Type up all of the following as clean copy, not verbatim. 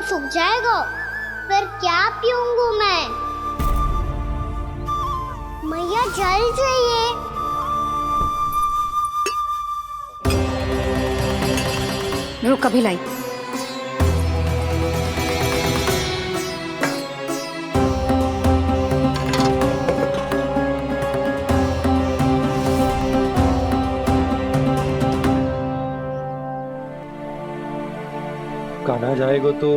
सूख जाएगा, फिर क्या पीऊंगी मैं? मैया जल चाहिए। रुक, अभी लाई। कान्हा जाएगा तो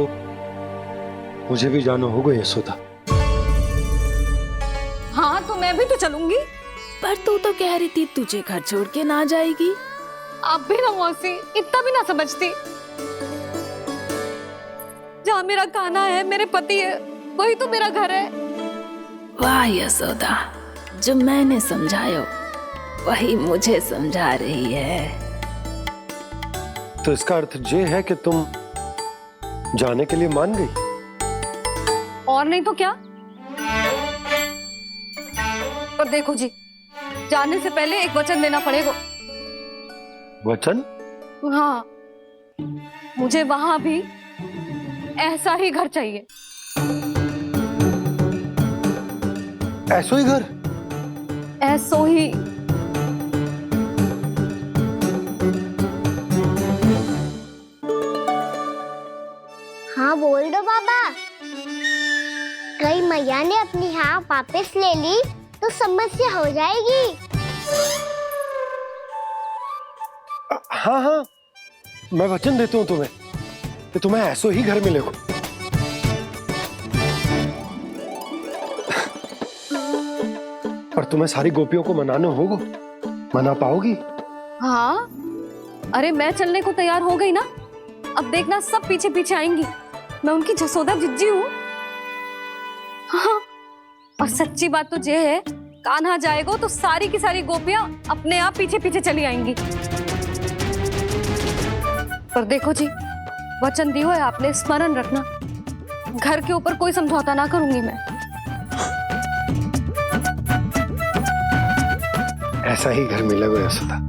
मुझे भी जाना होगा यशोदा। हाँ तो मैं भी तो चलूंगी। पर तू तो कह रही थी तुझे घर छोड़ के ना जाएगी। आप भी ना मौसी, इतना भी ना समझती। जहाँ मेरा कान्हा है, मेरे पति है, वही तो मेरा घर है। वाह यशोदा, जो मैंने समझायो वही मुझे समझा रही है। तो इसका अर्थ ये है कि तुम जाने के लिए मान गई? और नहीं तो क्या। पर देखो जी, जाने से पहले एक वचन देना पड़ेगा। वचन? हाँ, मुझे वहां भी ऐसा ही घर चाहिए। ऐसो ही घर? ऐसो ही। हाँ बोल दो बाबा। कहीं मैया ने अपनी हाँ वापस ले ली तो समस्या हो जाएगी। हाँ हाँ, मैं वचन देता हूँ तुम्हें कि तुम्हें ऐसो ही घर मिलेगा। पर तुम्हें सारी गोपियों को मनाना होगा। मना पाओगी? हाँ, अरे मैं चलने को तैयार हो गई ना। अब देखना सब पीछे पीछे आएंगी। मैं उनकी जसोदा जिज्जी हूँ। हाँ, और सच्ची बात तो ये है, कान्हा जाएगा तो सारी की सारी गोपियां अपने आप पीछे पीछे चली आएंगी। पर देखो जी, वचन दियो है आपने, स्मरण रखना। घर के ऊपर कोई समझौता ना करूंगी मैं। ऐसा ही घर मिलेगा यशोदा।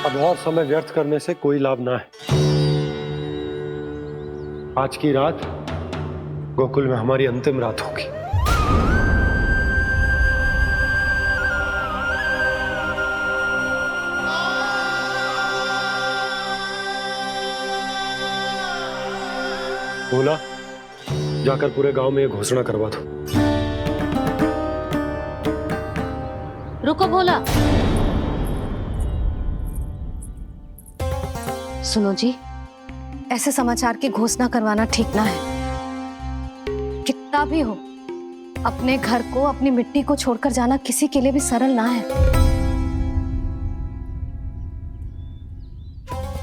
अब और समय व्यर्थ करने से कोई लाभ ना है। आज की रात गोकुल में हमारी अंतिम रात होगी। बोला, जाकर पूरे गांव में ये घोषणा करवा दो। रुको भोला। सुनो जी, ऐसे समाचार की घोषणा करवाना ठीक ना है। कितना भी हो, अपने घर को, अपनी मिट्टी को छोड़कर जाना किसी के लिए भी सरल ना है।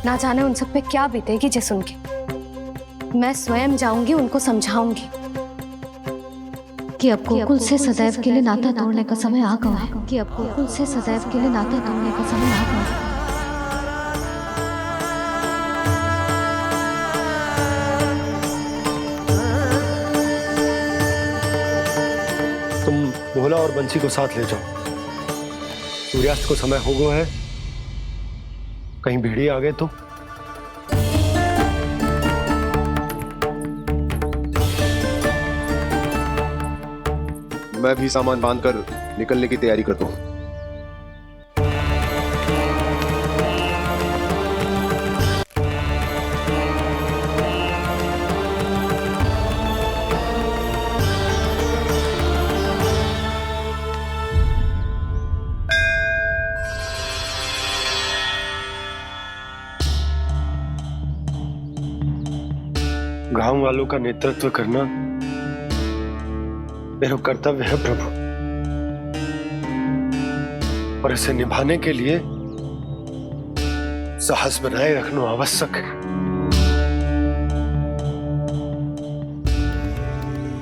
ना जाने उन सब पे क्या बीतेगी जे सुन के। मैं स्वयं जाऊंगी, उनको समझाऊंगी कि अब गोकुल से सदैव के लिए नाता तोड़ने का समय आ गया है। कि अब गोकुल से सदैव के लिए नाता तोड़ने का समय आ गया है। तुम भोला और बंसी को साथ ले जाओ। सूर्यास्त को समय हो गया है, कहीं भेड़िए आ गए तो। मैं भी सामान बांधकर निकलने की तैयारी करता हूँ। गांव वालों का नेतृत्व करना मेरा कर्तव्य है प्रभु, और इसे निभाने के लिए साहस बनाए रखना आवश्यक है।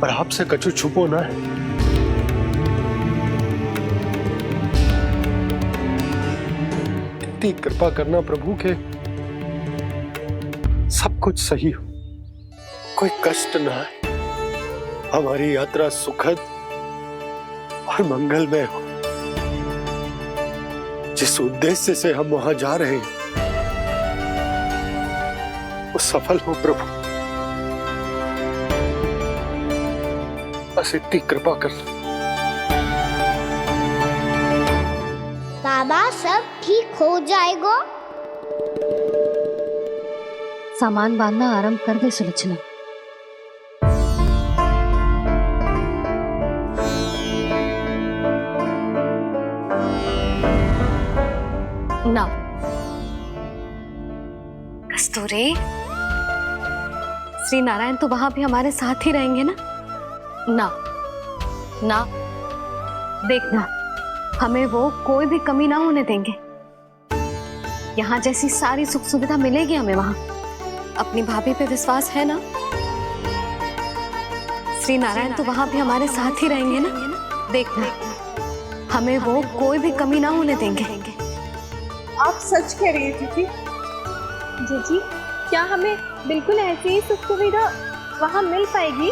पर आपसे कछु छुपो ना है। इतनी कृपा करना प्रभु के सब कुछ सही हो। कोई कष्ट ना आए, हमारी यात्रा सुखद और मंगलमय हो। जिस उद्देश्य से हम वहां जा रहे हैं वो सफल हो प्रभु, बस इतनी कृपा कर लो। बाबा सब ठीक हो जाएगा। सामान बांधना आरंभ कर दे सुलोचना। ना कस्तूरी, श्री नारायण तो वहां भी हमारे साथ ही रहेंगे ना? ना ना, देखना हमें वो कोई भी कमी ना होने देंगे। यहाँ जैसी सारी सुख सुविधा मिलेगी हमें वहां। अपनी भाभी पे विश्वास है ना? श्री नारायण तो वहां भी हमारे साथ ही रहेंगे ना? देखना हमें वो कोई भी कमी ना होने देंगे। आप सच कह रही है दीदी। जीजी, क्या हमें बिल्कुल ऐसी ही सुख सुविधा वहाँ मिल पाएगी?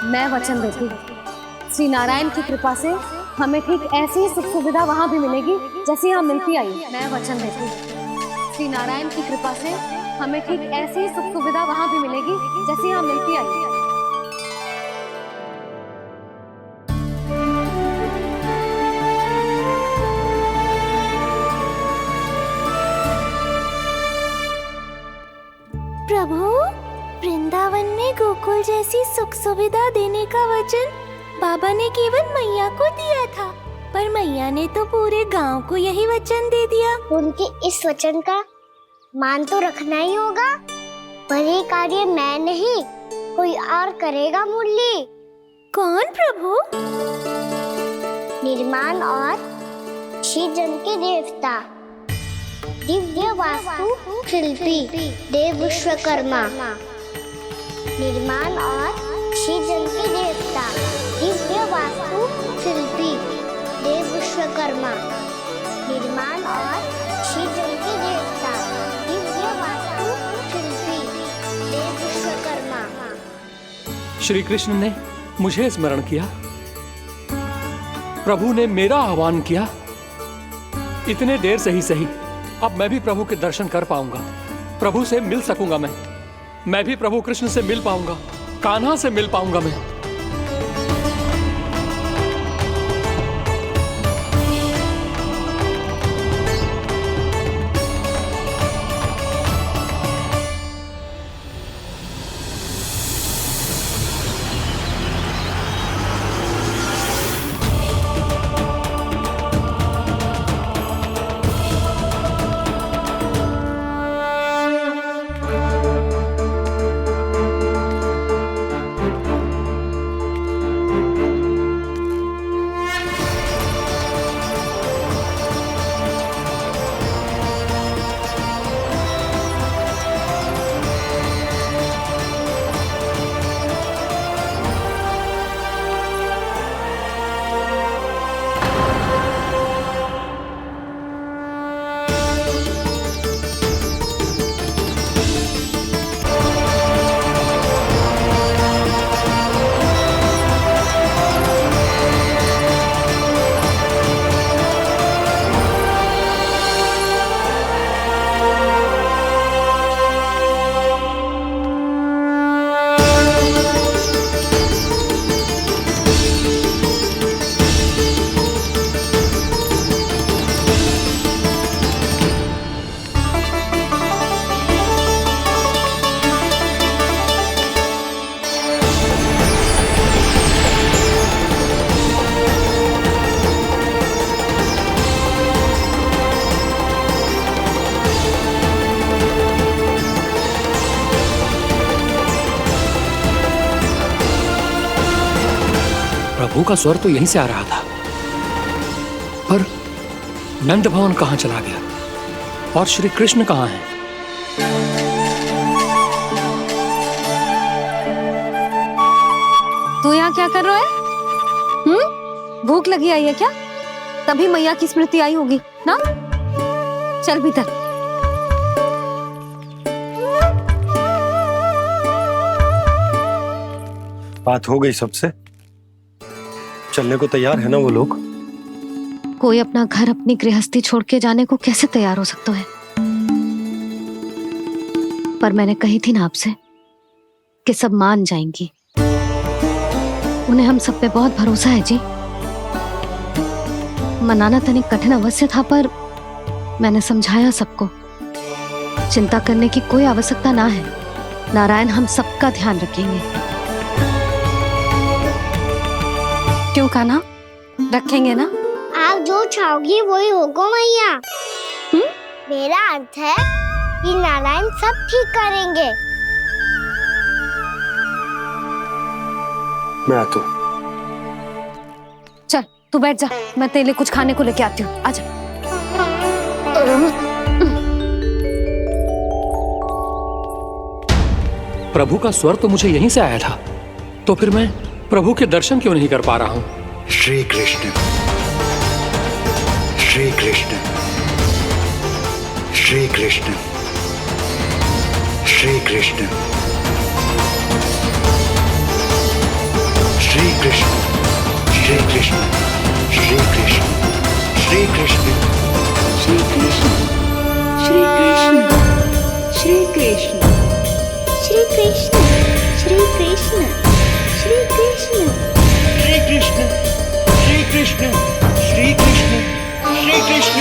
मैं वचन देती हूँ, श्री नारायण की कृपा से हमें ठीक ऐसी ही सुख सुविधा वहाँ भी मिलेगी जैसी यहाँ मिलती आई। मैं वचन देती हूँ, श्री नारायण की कृपा से हमें ठीक ऐसी ही सुख सुविधा वहाँ भी मिलेगी जैसी यहाँ मिलती आई। प्रभु, वृंदावन में गोकुल जैसी सुख सुविधा देने का वचन बाबा ने केवल मैया को दिया था, पर मैया ने तो पूरे गांव को यही वचन दे दिया। उनके इस वचन का मान तो रखना ही होगा, पर ये कार्य मैं नहीं कोई और करेगा। मुरली कौन प्रभु? निर्माण और सृजन के देवता, दिव्य वास्तु शिल्पी देव विश्वकर्मा। निर्माण और सृजन के देवता, दिव्य वास्तु शिल्पी देव विश्वकर्मा। निर्माण और सृजन के देवता, दिव्य वास्तु शिल्पी देव विश्वकर्मा। श्री कृष्ण ने मुझे स्मरण किया, प्रभु ने मेरा आह्वान किया। इतने देर से ही सही, अब मैं भी प्रभु के दर्शन कर पाऊंगा, प्रभु से मिल सकूंगा। मैं भी प्रभु कृष्ण से मिल पाऊंगा, कान्हा से मिल पाऊंगा मैं। प्रभु का स्वर तो यहीं से आ रहा था, पर नंद भवन कहां चला गया और श्री कृष्ण कहां हैं? तू यहाँ क्या कर रहा है? भूख लगी आई है क्या? तभी मैया की स्मृति आई होगी ना? चल भीतर। बात हो गई सबसे? चलने को तैयार है ना वो लोग? कोई अपना घर अपनी गृहस्थी छोड़ के जाने को कैसे तैयार हो सकता है? पर मैंने कही थी ना आपसे कि सब मान जाएंगी। उन्हें हम सब पे बहुत भरोसा है जी। मनाना तनिक कठिन अवश्य था, पर मैंने समझाया सबको। चिंता करने की कोई आवश्यकता ना है। नारायण हम सबका ध्यान रखेंगे। क्यों कान्हा, रखेंगे ना? आप जो चाहोगी वही होगा मैया। मेरा अर्थ है कि नारायण सब ठीक करेंगे। मैं आता हूँ। चल तू बैठ जा, मैं तेरे लिए कुछ खाने को लेके आती हूँ। आजा। प्रभु का स्वर तो मुझे यहीं से आया था, तो फिर मैं प्रभु के दर्शन क्यों नहीं कर पा रहा हूँ? श्री कृष्ण, श्री कृष्ण, श्री कृष्ण, श्री कृष्ण, श्री कृष्ण, श्री कृष्ण, श्री कृष्ण, श्री कृष्ण, श्री कृष्ण, श्री कृष्ण, श्री कृष्ण, श्री कृष्ण, श्री कृष्ण, श्री कृष्ण, श्री कृष्ण, श्री कृष्ण, श्री कृष्ण, श्री कृष्ण।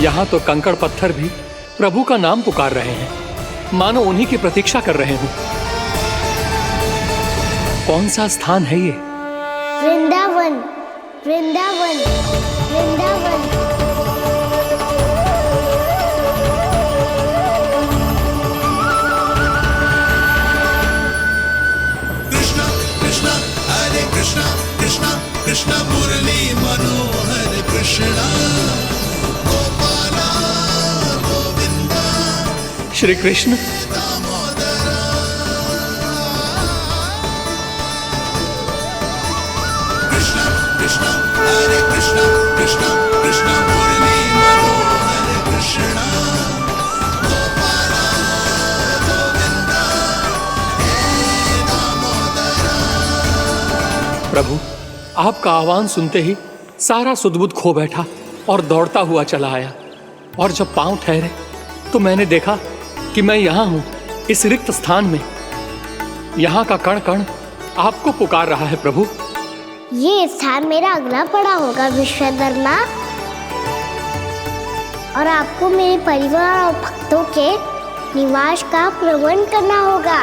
यहाँ तो कंकड़ पत्थर भी प्रभु का नाम पुकार रहे हैं, मानो उन्हीं की प्रतीक्षा कर रहे हों। कौन सा स्थान है ये? वृंदावन, वृंदावन, वृंदावन। कृष्णा कृष्णा हरे कृष्णा, कृष्णा कृष्णा मुरली मनोहर कृष्णा, गोपाला गोविंदा, श्री कृष्ण। कृष्णा कृष्णा हरे कृष्णा, कृष्णा कृष्णा मुरली मनोहर कृष्णा, गोपाला गोविंदा, हे दामोदरा। प्रभु, आपका आह्वान सुनते ही सारा सुध-बुध खो बैठा और दौड़ता हुआ चला आया। और जब पांव ठहरे तो मैंने देखा कि मैं यहाँ हूँ, इस रिक्त स्थान में। यहाँ का कण कण आपको पुकार रहा है प्रभु। ये स्थान मेरा अगला पड़ा होगा विश्वकर्मा, और आपको मेरे परिवार और भक्तों के निवास का प्रबंध करना होगा।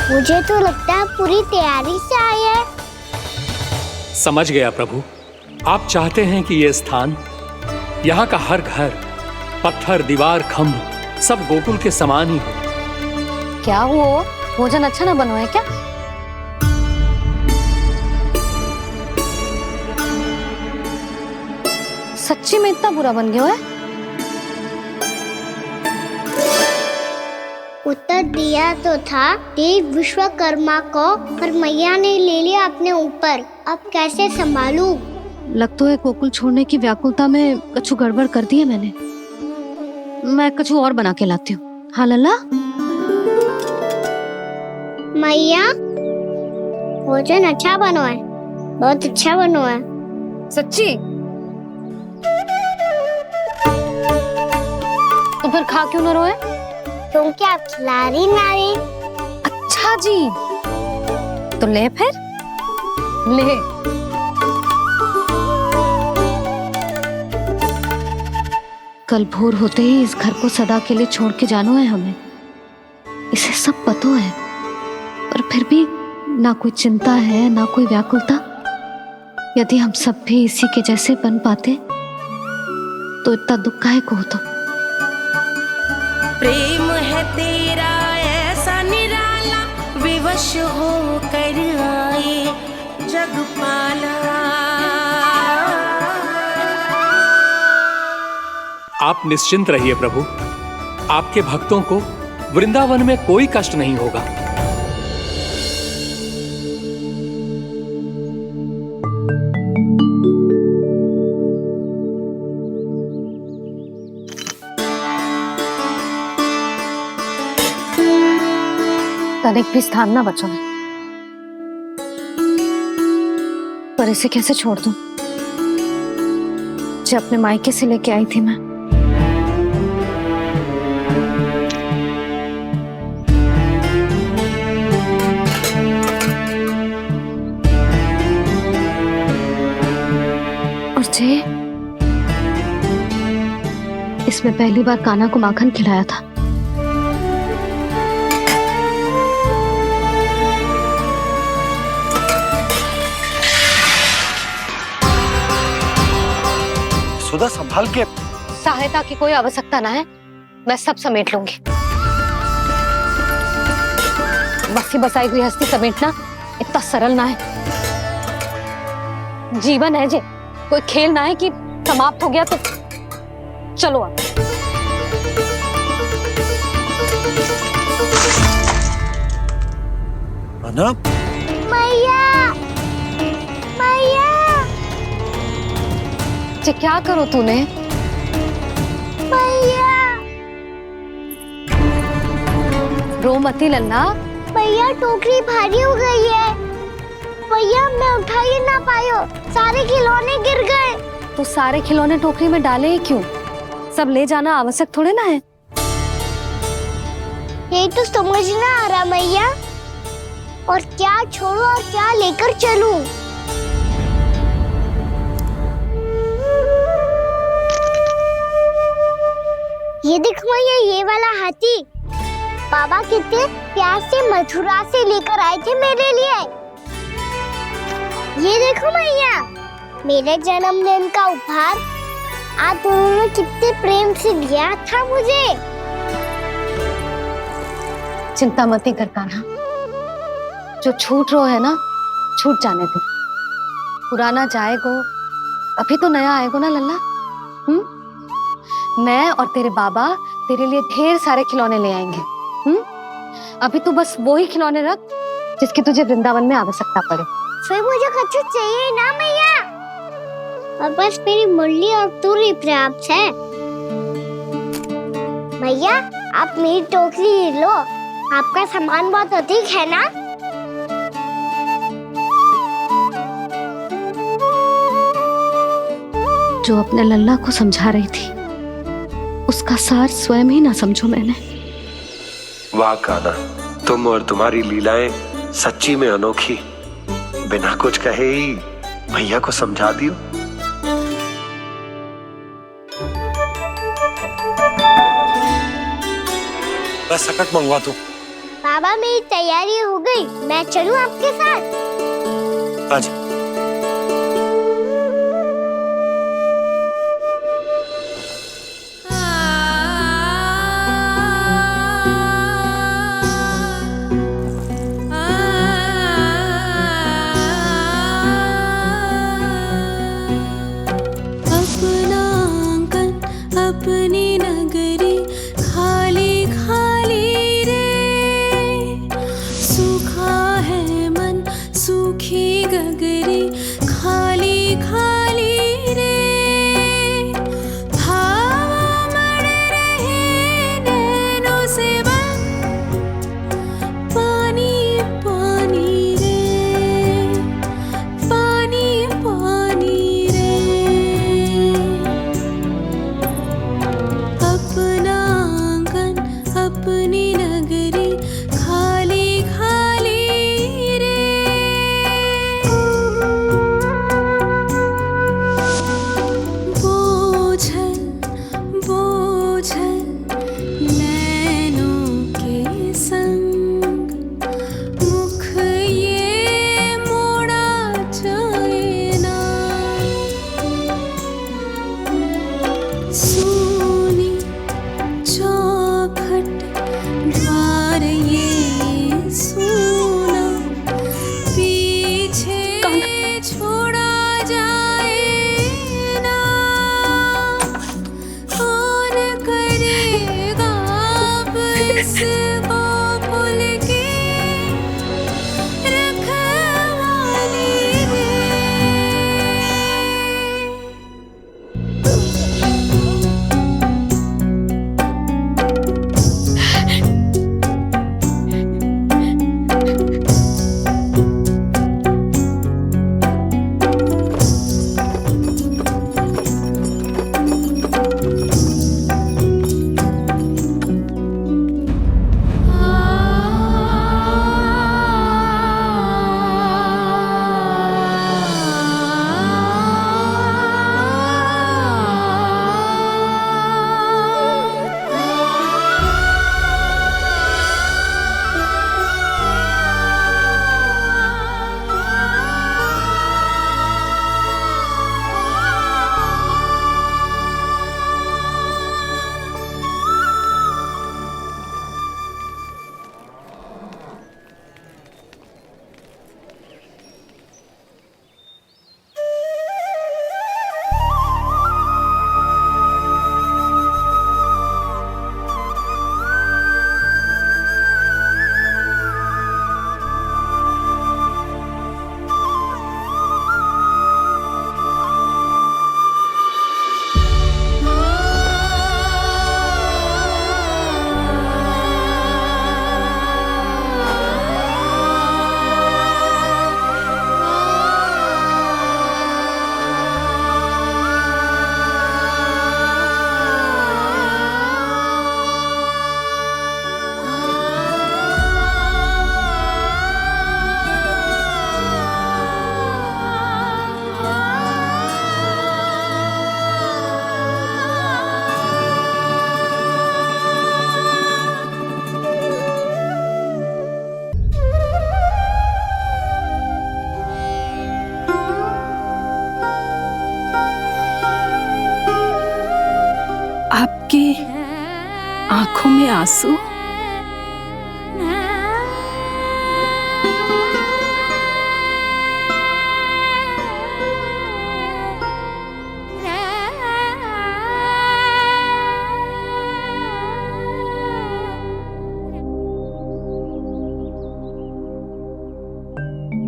मुझे तो लगता है पूरी तैयारी से आए हैं। समझ गया प्रभु, आप चाहते हैं कि ये स्थान, यहाँ का हर घर, पत्थर, दीवार, खम्भ सब गोकुल के समान ही हो। क्या हुआ? भोजन अच्छा ना बनो है क्या? सच्ची में इतना बुरा बन गया है? उत्तर दिया तो था देव विश्वकर्मा को, पर मैया ने ले लिया अपने ऊपर। अब कैसे संभालूं? लगता है गोकुल छोड़ने की व्याकुलता में कछु गड़बड़ कर दी है मैंने। मैं कछु और बना के लाती हूँ। हाँ लल्ला? मैया, भोजन अच्छा बनो है, बहुत अच्छा बनो है। सच्ची? तो फिर खा क्यों न रोए? तुम क्या खिला रही नारी? अच्छा जी, तो ले फिर ले। कल भोर होते ही इस घर को सदा के लिए छोड़ के जाना है हमें। इसे सब पता है, पर फिर भी ना कोई चिंता है ना कोई व्याकुलता। यदि हम सब भी इसी के जैसे बन पाते तो इतना दुख काहे को होता। प्रेम है तेरा वश हो कर आए जगपाला। आप निश्चिंत रहिए प्रभु, आपके भक्तों को वृंदावन में कोई कष्ट नहीं होगा। तनिक भी स्थान ना बचो है, पर इसे कैसे छोड़ दूं जो अपने मायके से लेके आई थी मैं। और जे इसमें पहली बार कान्हा को माखन खिलाया था। सुधा संभाल के। सहायता की कोई आवश्यकता ना है, मैं सब समेट लूंगी। बसी बसाई गृहस्थी समेटना इतना सरल ना है। जीवन है जे, कोई खेल ना है कि समाप्त हो गया तो चलो आप। अना मैया मैया जे क्या करो तूने? मैया रो मती लल्ला। भैया टोकरी भारी हो गई है। भैया मैं उठा ही ना पायो, सारे खिलौने गिर गए। तो सारे खिलौने टोकरी में डाले ही क्यों? सब ले जाना आवश्यक थोड़े ना है। यही तो समझ ना आ रहा मैया, और क्या छोड़ू और क्या लेकर चलूं? ये देखो मैया, ये वाला हाथी बाबा कितने प्यार से मथुरा से लेकर आए थे मेरे लिए। ये देखो मैया, मेरे जन्मदिन का उपहार आप उन्होंने कितने प्रेम से दिया था मुझे। चिंता मत कर कान्हा, जो छूट रो है ना छूट जाने दे। पुराना जाएगो, अभी तो नया आएगो ना लल्ला। मैं और तेरे बाबा तेरे लिए ढेर सारे खिलौने ले आएंगे। अभी तू बस वो ही खिलौने रख जिसकी तुझे वृंदावन में आवश्यकता पड़े। फिर मुझे कुछ चाहिए ना मैया, और बस मेरी मुरली और तुरी पर्याप्त है। भैया आप मेरी टोकरी लो, आपका सामान बहुत अधिक है ना। जो अपने लल्ला को समझा रही थी उसका सार स्वयं ही ना समझो मैंने। वाह कान्हा, तुम और तुम्हारी लीलाएं सच्ची में अनोखी। बिना कुछ कहे ही भैया को समझा दियो। मैं सकट मंगवा दूं। बाबा मेरी तैयारी हो गई, मैं चलूं आपके साथ? आज अपनी नगरी खाली खाली रे, सूखा है मन सूखी गगरी। इस गोकुल की रखवाली रे। आपकी आंखों में आंसू?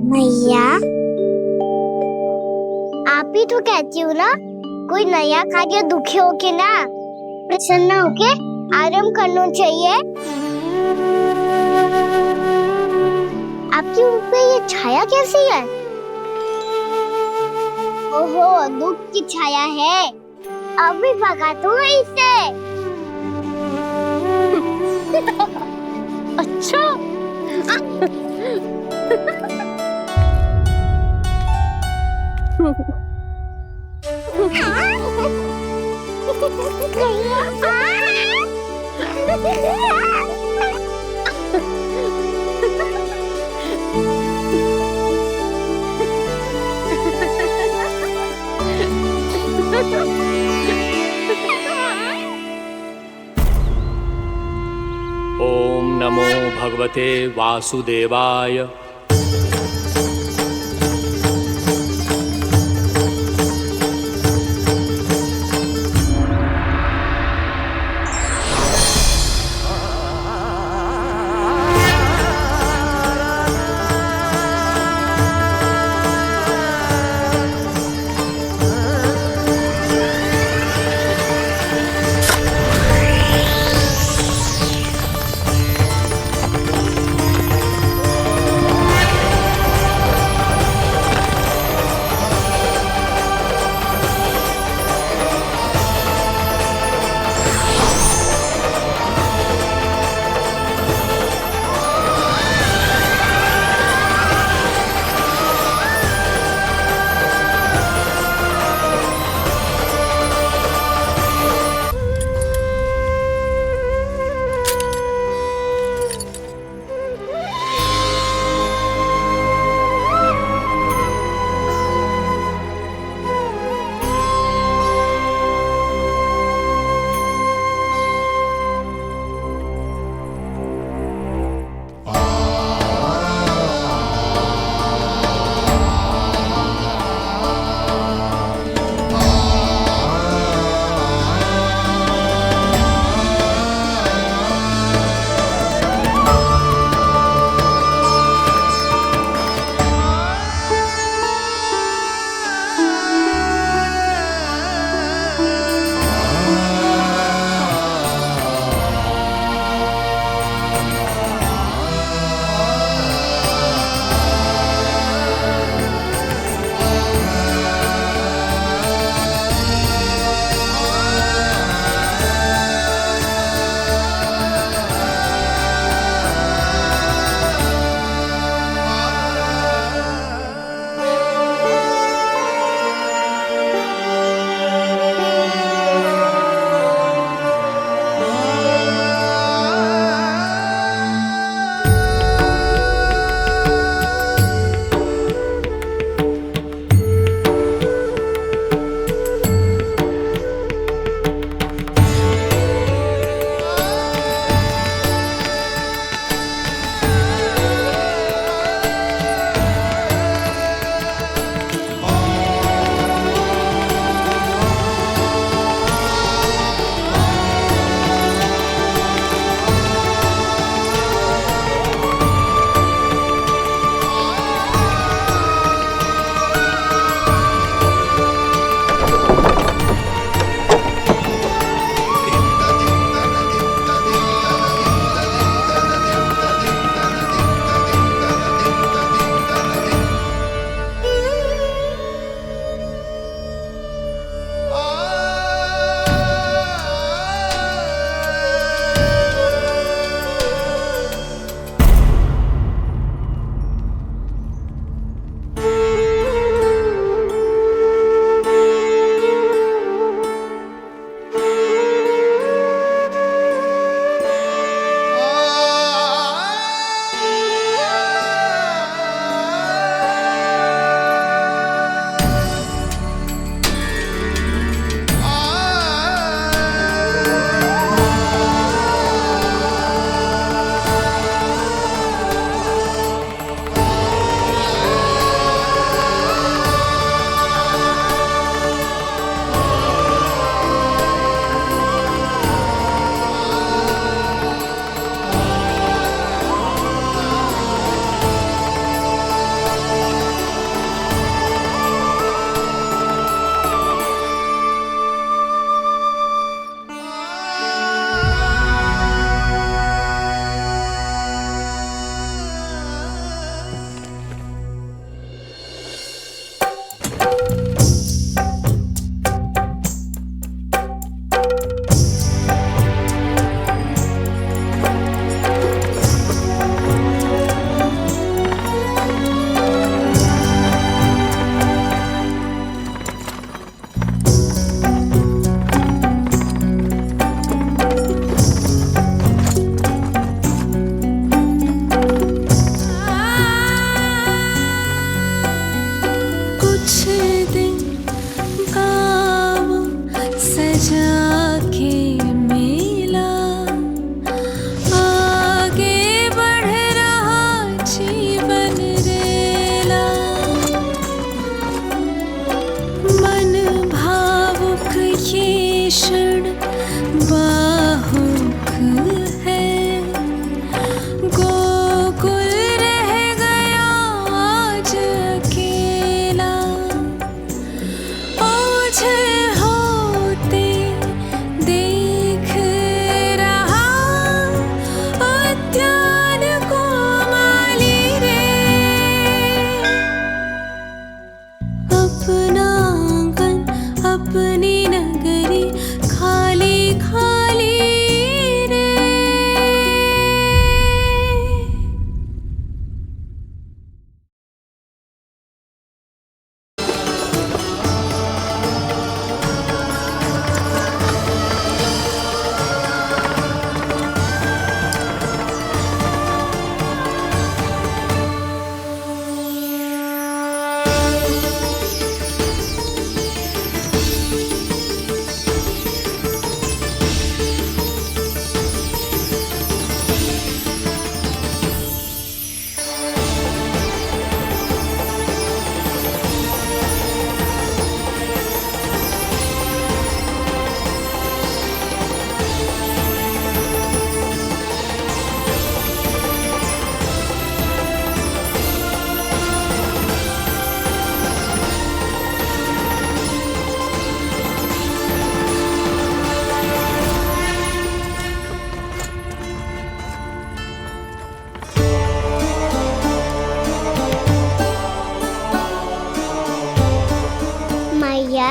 मैया, आप ही तो कहती हो ना, कोई नया खा के दुखी होके ना, प्रसन्न होके आराम करना चाहिए। आपकी मुंह पे ये छाया कैसी है? ओहो, दुख की छाया है। अभी भगा दो इसे। अच्छा। ओम नमो भगवते वासुदेवाय।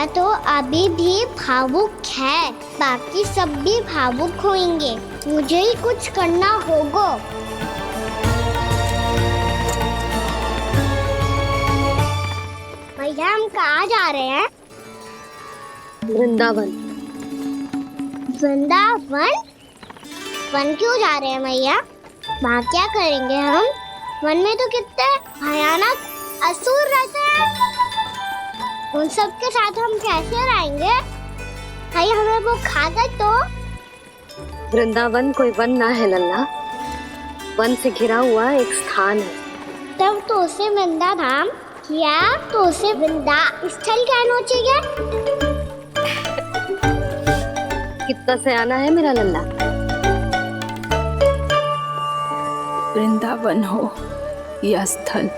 मैया तो अभी भी भावुक है, बाकी सब भी भावुक होंगे। मुझे ही कुछ करना होगा। भैया हम कहाँ जा रहे हैं? वृंदावन। वृंदावन? वन क्यों जा रहे हैं भैया? वहाँ क्या करेंगे हम? वन में तो कितने भयानक असुर रहते हैं। उन सब के साथ हम कैसे रहेंगे? भाई हमें वो खा गए तो? वृंदावन कोई वन ना है लल्ला, वन से घिरा हुआ एक स्थान है। तब तो उसे वृंदा धाम या तो उसे वृंदा स्थल कहना चाहिए। कितना से आना है मेरा लल्ला। वृंदावन हो या स्थल,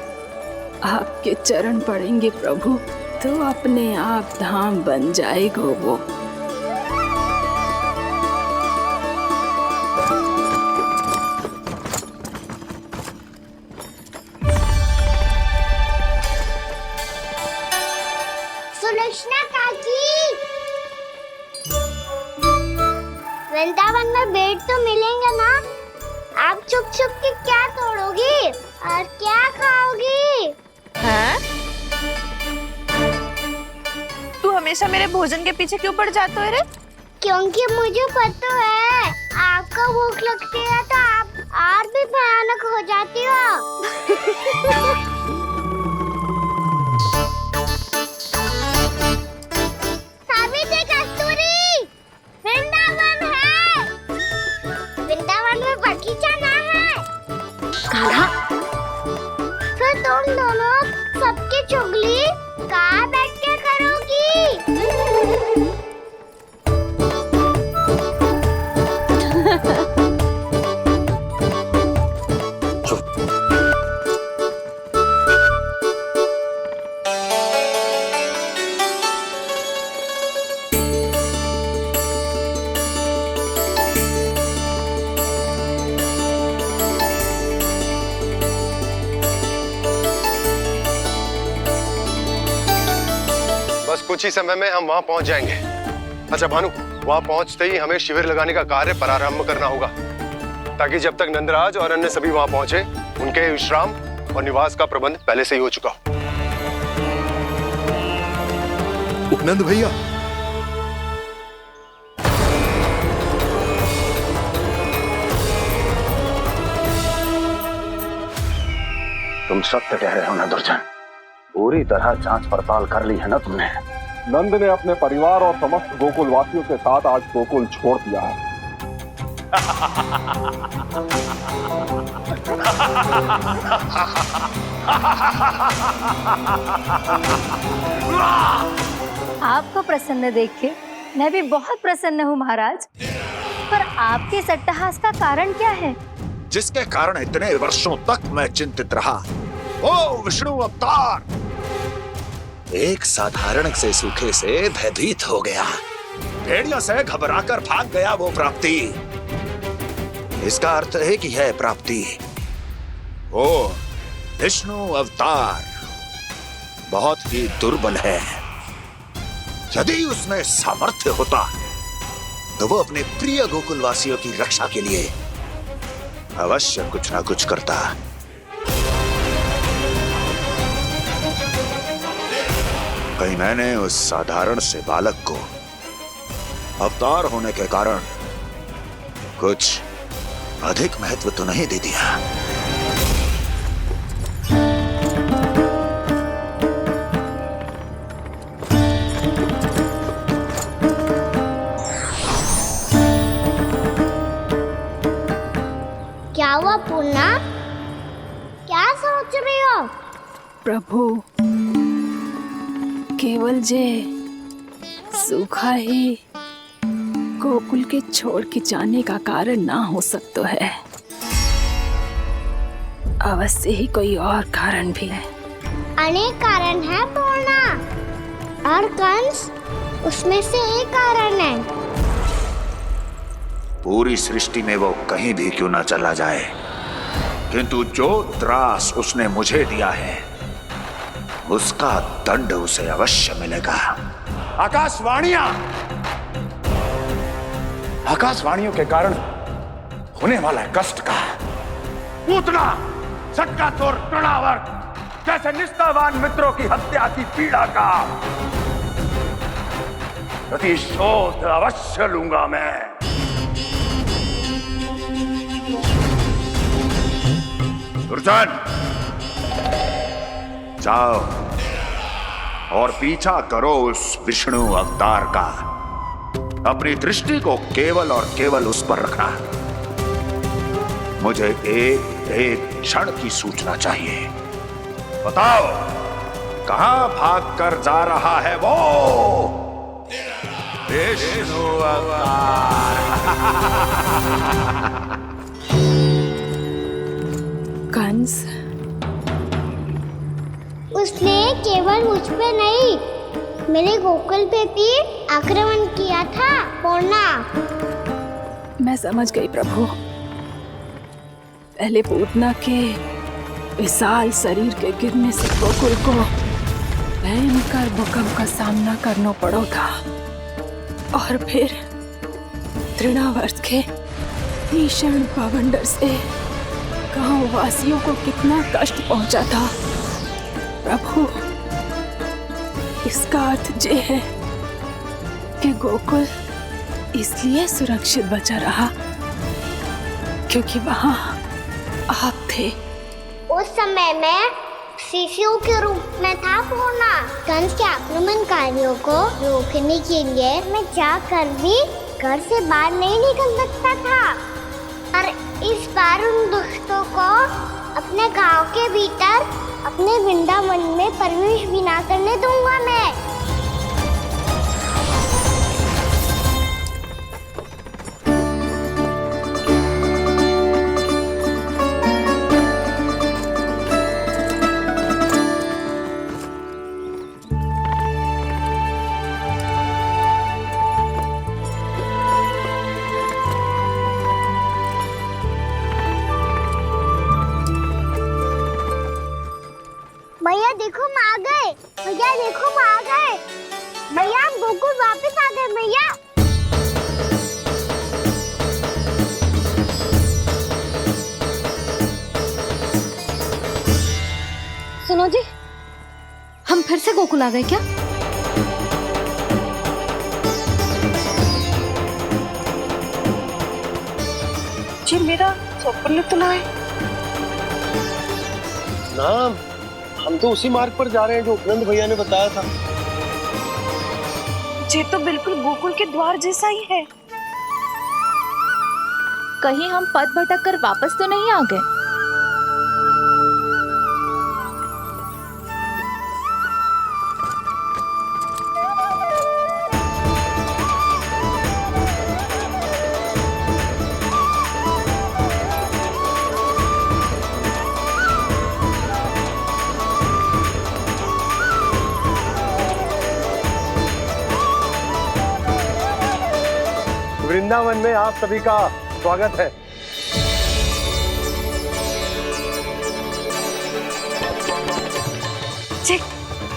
आपके चरण पड़ेंगे प्रभु तो अपने आप धाम बन जाएगा वो। सुलक्षणा काकी, वृंदावन में बेट तो मिलेंगे ना? आप छुप छुप के क्या तोड़ोगी और क्या खाओगी? हाँ? तू हमेशा मेरे भोजन के पीछे क्यों पड़ जाता है रे? क्योंकि मुझे पता है आपको भूख लगती है तो आप और भी भयानक हो जाती हो। सावित्री, कस्तूरी, वृंदावन है। वृंदावन में बगीचा ना है। कान्हा, फिर तुम दोनों सबकी चुगली कहाँ बैठ के करोगी? बस कुछ ही समय में हम वहां पहुंच जाएंगे। अच्छा भानु, वहां पहुंचते ही हमें शिविर लगाने का कार्य प्रारंभ करना होगा, ताकि जब तक नंदराज और अन्य सभी वहां पहुंचे उनके विश्राम और निवास का प्रबंध पहले से ही हो चुका हो। उपनंद भैया, तुम सत्य कह रहे हो ना दुर्जन, पूरी तरह जांच पड़ताल कर ली है ना तुमने? नंद ने अपने परिवार और समस्त गोकुल वासियों के साथ आज गोकुल छोड़ दिया है। आपको प्रसन्न देख के मैं भी बहुत प्रसन्न हूँ महाराज, पर आपके इस अट्टहास का कारण क्या है? जिसके कारण इतने वर्षों तक मैं चिंतित रहा। ओ विष्णु अवतार, एक साधारण से सूखे से भयभीत हो गया, भेड़ियों से घबराकर भाग गया वो प्राप्ति। इसका अर्थ है कि यह प्राप्ति ओ विष्णु अवतार बहुत ही दुर्बल है। यदि उसमें सामर्थ्य होता तो वो अपने प्रिय गोकुलवासियों की रक्षा के लिए अवश्य कुछ ना कुछ करता। कहीं मैंने उस साधारण से बालक को अवतार होने के कारण कुछ अधिक महत्व तो नहीं दे दिया? क्या हुआ पूर्णा? क्या सोच रही हो? प्रभु, केवल जे सूखा ही गोकुल के छोड़ के जाने का कारण ना हो सकता है, अवश्य ही कोई और कारण भी है। अनेक कारण है पूर्णा, और कंस उसमें से एक कारण है। पूरी सृष्टि में वो कहीं भी क्यों ना चला जाए, किंतु जो त्रास उसने मुझे दिया है उसका दंड उसे अवश्य मिलेगा। आकाशवाणियों के कारण होने वाला है कष्ट का। पूतना, सटका चोर तृणावर्त जैसे निष्ठावान मित्रों की हत्या की पीड़ा का प्रतिशोध अवश्य लूंगा मैं। दुर्जन, जाओ और पीछा करो उस विष्णु अवतार का। अपनी दृष्टि को केवल और केवल उस पर रखना। मुझे एक क्षण की सूचना चाहिए। बताओ, कहां भागकर जा रहा है वो विष्णु अवतार? कंस, उसने केवल मुझ पे नहीं, मेरे गोकुल पे भी आक्रमण किया था पूर्णा। मैं समझ गई प्रभु। पहले पूतना के विशाल शरीर के गिरने से गोकुल को भयंकर भूकंप का सामना करना पड़ा था, और फिर तृणावर्त के भीषण पावंडर से गांव वासियों को कितना कष्ट पहुंचा था। प्रभु, इसका अर्थ ये है कि गोकुल इसलिए सुरक्षित बचा रहा क्योंकि वहां आप थे। उस समय मैं शिशु के रूप में था पूर्णा। कंस के आक्रमणकारियों को रोकने के लिए मैं जाकर भी घर से बाहर नहीं निकल सकता था, और इस बार उन दुष्टों को अपने गांव के भीतर अपने वृंदावन में प्रवेश भी ना करने दूंगा मैं। भैया देखो हम आ गए, भैया देखो हम आ गए, भैया हम गोकुल वापस आ गए भैया। सुनो जी, हम फिर से गोकुल आ गए क्या? जी मेरा स्वप्न तो ना है। ना, हम तो उसी मार्ग पर जा रहे हैं जो उपनंद भैया ने बताया था। ये तो बिल्कुल गोकुल के द्वार जैसा ही है। कहीं हम पथ भटक कर वापस तो नहीं आ गए? वृंदावन में आप सभी का स्वागत है।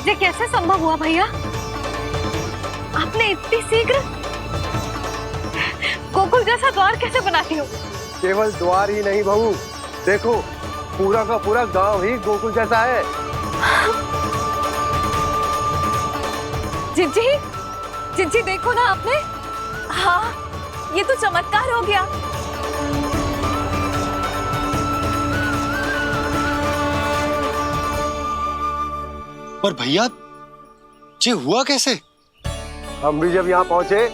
ये कैसे संभव हुआ भैया? आपने इतनी शीघ्र गोकुल जैसा द्वार कैसे बना दिया? केवल द्वार ही नहीं बहू, देखो पूरा का पूरा गांव ही गोकुल जैसा है। जिज्जी, जिज्जी देखो ना आपने। हाँ, ये तो चमत्कार हो गया। पर भैया, ये हुआ कैसे? हम भी जब यहाँ पहुंचे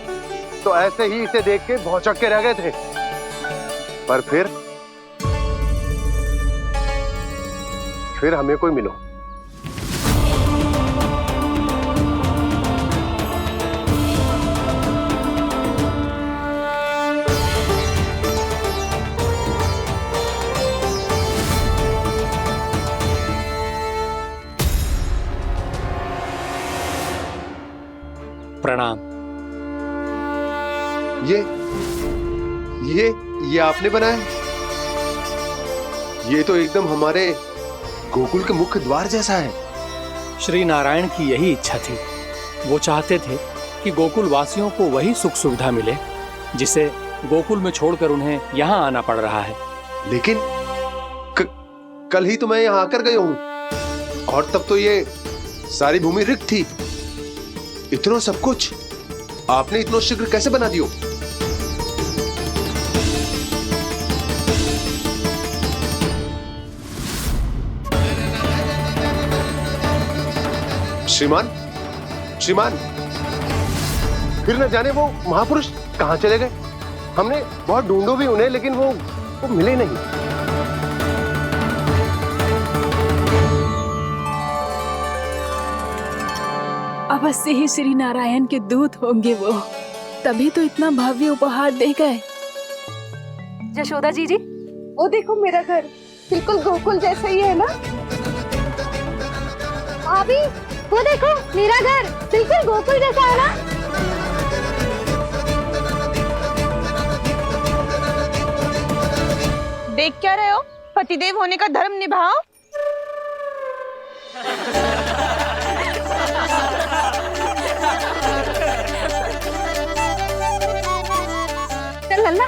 तो ऐसे ही इसे देख के भौचक के रह गए थे, पर फिर हमें कोई मिलो। प्रणाम। ये आपने बनाया? ये तो एकदम हमारे गोकुल के मुख्य द्वार जैसा है। श्री नारायण की यही इच्छा थी। वो चाहते थे कि गोकुल वासियों को वही सुख सुविधा मिले जिसे गोकुल में छोड़कर उन्हें यहाँ आना पड़ रहा है। लेकिन कल ही तो मैं यहाँ आकर गया हूँ और तब तो ये सारी भूमि रिक्त थी। इतना सब कुछ आपने इतना शीघ्र कैसे बना दियो? श्रीमान, श्रीमान, फिर न जाने वो महापुरुष कहाँ चले गए। हमने बहुत ढूंढो भी उन्हें, लेकिन वो मिले नहीं। अवश्य ही श्री नारायण के दूत होंगे वो, तभी तो इतना भव्य उपहार दे गए। यशोदा जी वो देखो मेरा घर बिल्कुल गोकुल जैसा ही है ना। भाभी वो देखो मेरा घर बिल्कुल गोकुल जैसा है ना। देख क्या रहे हो, पतिदेव होने का धर्म निभाओ। चल लल्ला,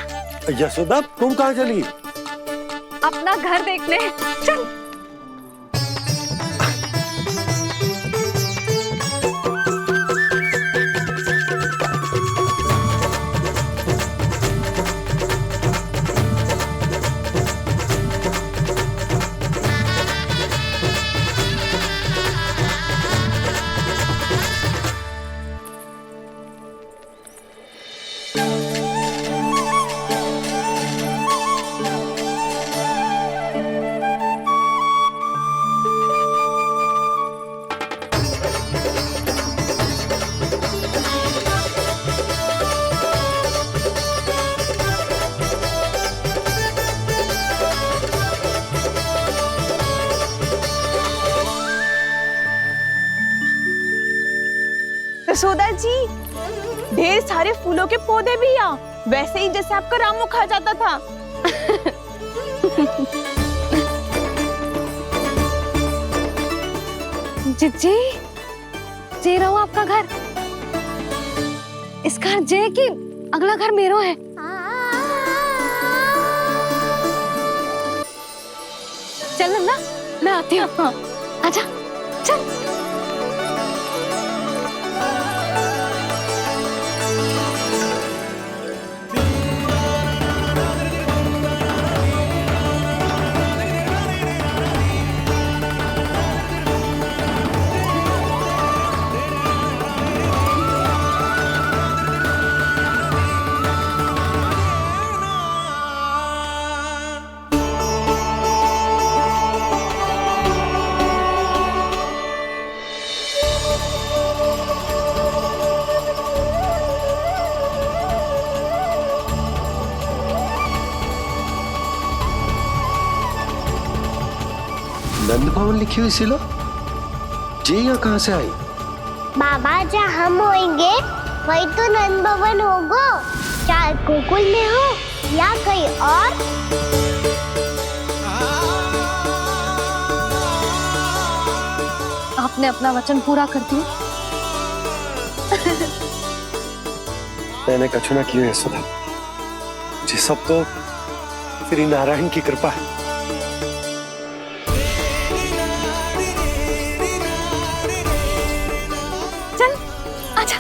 यशोदा तुम कहाँ चली? अपना घर देखने चल। यशोदा जी, ढेर सारे फूलों के पौधे भी यहाँ, वैसे ही जैसे आपका रामू खा जाता था। जिज्जी, जे रहो आपका घर। इस घर जे की अगला घर मेरो है। चल नन्ना, मैं आती हूँ। आजा, चल। नंद भवन लिखी हुई सिलो, जी यहाँ कहाँ से आई? बाबा जहाँ हम होंगे वही तो नंद भवन होगा, चाहे गोकुल में हो या कहीं और। आपने अपना वचन पूरा कर दिया। मैंने कछु ना किया यशोदा, ये सब तो श्री नारायण की कृपा है। चल, आजा।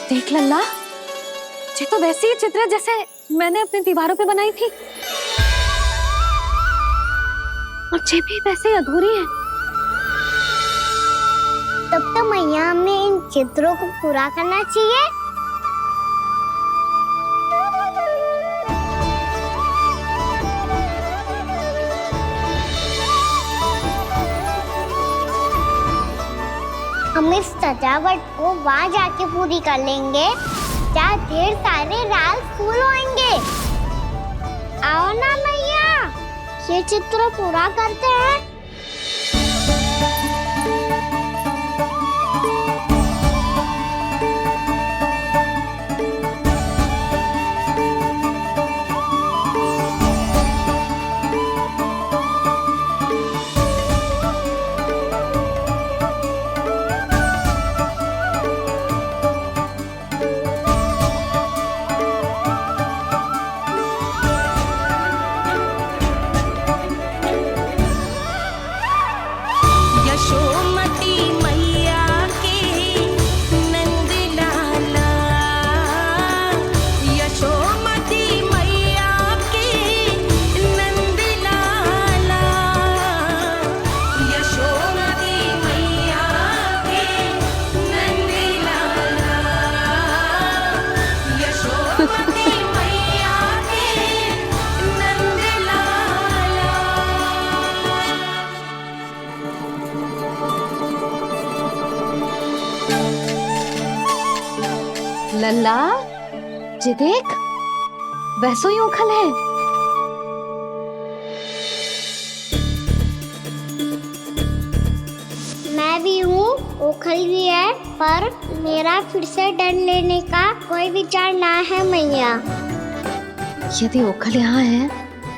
देख लल्ला, ये तो वैसी ही चित्र है जैसे मैंने अपनी दीवारों पे बनाई थी, और ये भी वैसे ही अधूरी है। तब तो मैया हमें इन चित्रों को पूरा करना चाहिए। हम इस सजावट को वहाँ जाके पूरी कर लेंगे जहाँ ढेर सारे लाल फूल होंगे। आओ ना मैया, ये चित्र पूरा करते हैं। लल्ला, ये देख, वैसो ही उखल है। मैं भी हूँ, उखल भी है, पर मेरा फिर से डर लेने का कोई विचार ना है मैया। यदि उखल यहाँ है,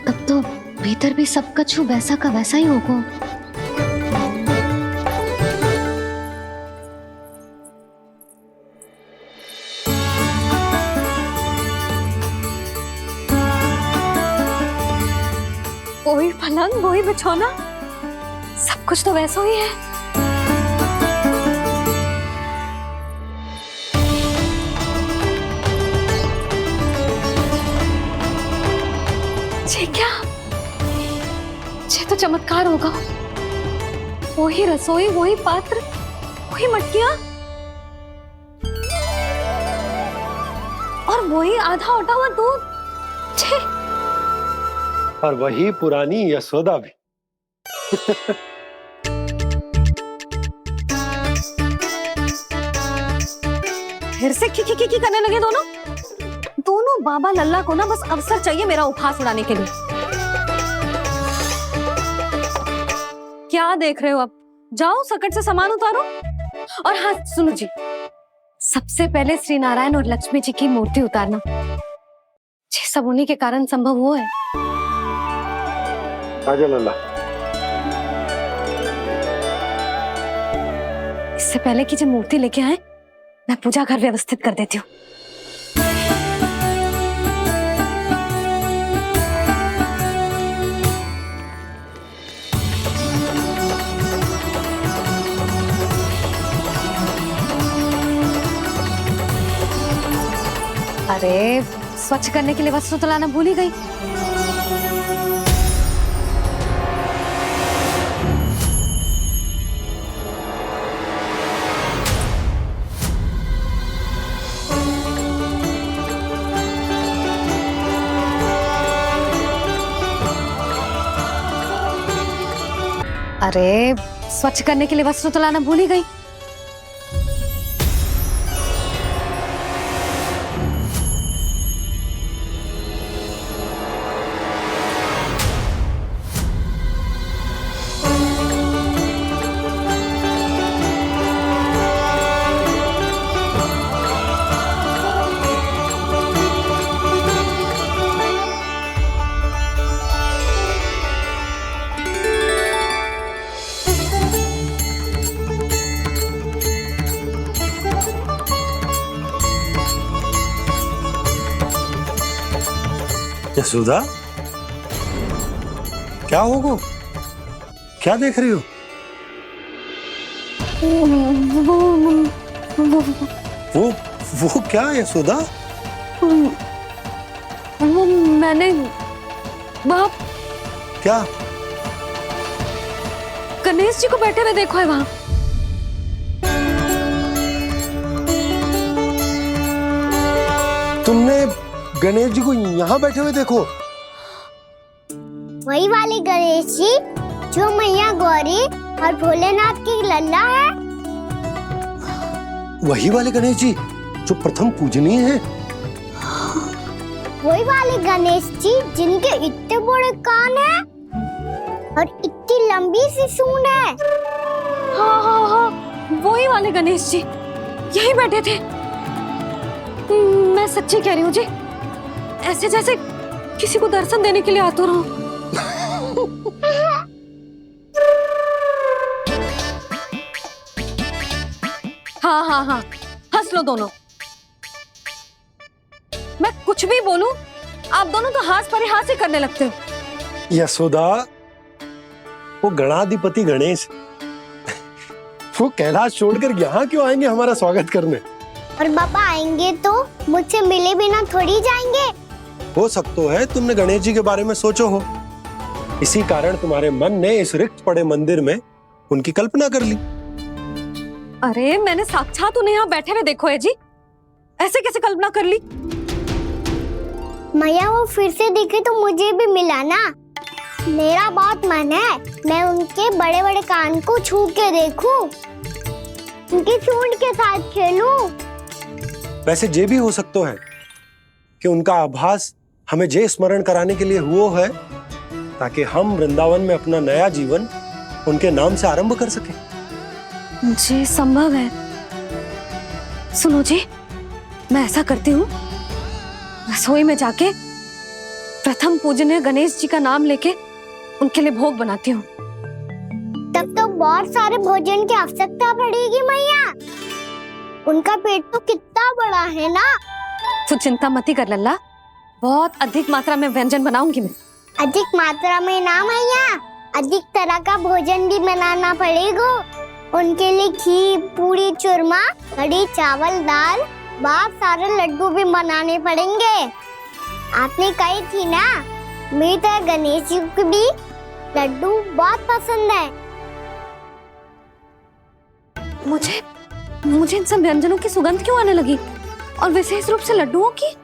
तब तो भीतर भी सब कछु वैसा का वैसा ही होगा। वही पलंग, वही बिछौना, सब कुछ तो वैसा ही है। ये क्या? ये तो चमत्कार होगा। वही रसोई, वही पात्र, वही मटकियां, और वही आधा उटा हुआ दूध। और वही पुरानी यशोदा भी। फिर से की करने लगे दोनों बाबा लल्ला को ना बस अवसर चाहिए मेरा उपहास उड़ाने के लिए। क्या देख रहे हो? अब जाओ, सकट से सामान उतारो। और हाँ सुनो जी, सबसे पहले श्री नारायण और लक्ष्मी जी की मूर्ति उतारना। ये सब उन्हीं के कारण संभव हुआ है। आजा लल्ला। इससे पहले कि जब मूर्ति लेके आए, मैं पूजा घर व्यवस्थित कर देती हूँ। अरे, स्वच्छ करने के लिए वस्त्र तो लाना भूल ही गई। अरे, स्वच्छ करने के लिए वस्त्र तो लाना भूल ही गई। यशोदा, क्या होगा? क्या देख रही हो? वो क्या यशोदा? वो मैंने वहाँ क्या? गणेश जी को बैठे हुए देखो है वहाँ। तुमने गणेश जी को यहाँ बैठे हुए देखो? वही वाले गणेश जी जो मैया गौरी और भोलेनाथ की लल्ला है। वही वाले गणेश जी जो प्रथम पूजनीय हैं। वही वाले गणेश जी जिनके इतने बड़े कान हैं और इतनी लंबी सी सूंड है। हाँ हाँ हाँ, वही वाले गणेश जी यही बैठे थे। मैं सच्ची कह रही हूँ जी, ऐसे जैसे किसी को दर्शन देने के लिए आतुर हूँ। हाँ हाँ हाँ, हंस लो दोनों। मैं कुछ भी बोलूं, आप दोनों तो हाथ परिहास ही करने लगते हो। यशोदा, वो गणाधिपति गणेश वो कैलाश छोड़कर यहाँ क्यों आएंगे हमारा स्वागत करने? और बाबा आएंगे तो मुझसे मिले बिना थोड़ी जाएंगे। हो सकता है तुमने गणेश जी के बारे में सोचो हो, इसी कारण तुम्हारे मन ने इस रिक्त पड़े मंदिर में उनकी कल्पना कर ली। अरे मैंने साक्षात उन्हें यहाँ बैठे हुए देखो है जी, ऐसे कैसे कल्पना कर ली? मैया वो फिर से दिखे तो मुझे भी मिला ना। मेरा बहुत मन है मैं उनके बड़े बड़े कान को छू के देखूं, उनकी सूंड के साथ खेलूं। वैसे ये भी हो सकता है कि उनका आभास हमें जे स्मरण कराने के लिए हुआ है ताकि हम वृंदावन में अपना नया जीवन उनके नाम से आरंभ कर सके। जी संभव है। सुनो जी, मैं ऐसा करती हूँ, रसोई में जाके प्रथम पूजनीय गणेश जी का नाम लेके उनके लिए भोग बनाती हूँ। तब तो बहुत सारे भोजन की आवश्यकता पड़ेगी मैया, उनका पेट तो कितना बड़ा है ना। तू चिंता मत ही कर लल्ला, बहुत अधिक मात्रा में व्यंजन बनाऊंगी मैं। अधिक मात्रा में ना मैया, अधिक तरह का भोजन भी बनाना पड़ेगा। उनके लिए खीर, पूरी, चूरमा, कढ़ी, चावल, दाल, बहुत सारे लड्डू भी बनाने पड़ेंगे। आपने कही थी ना, मेरी तरह गणेश जी को भी लड्डू बहुत पसंद है। मुझे इन सब व्यंजनों की सुगंध क्यों आने लगी, और विशेष रूप से लड्डुओं की?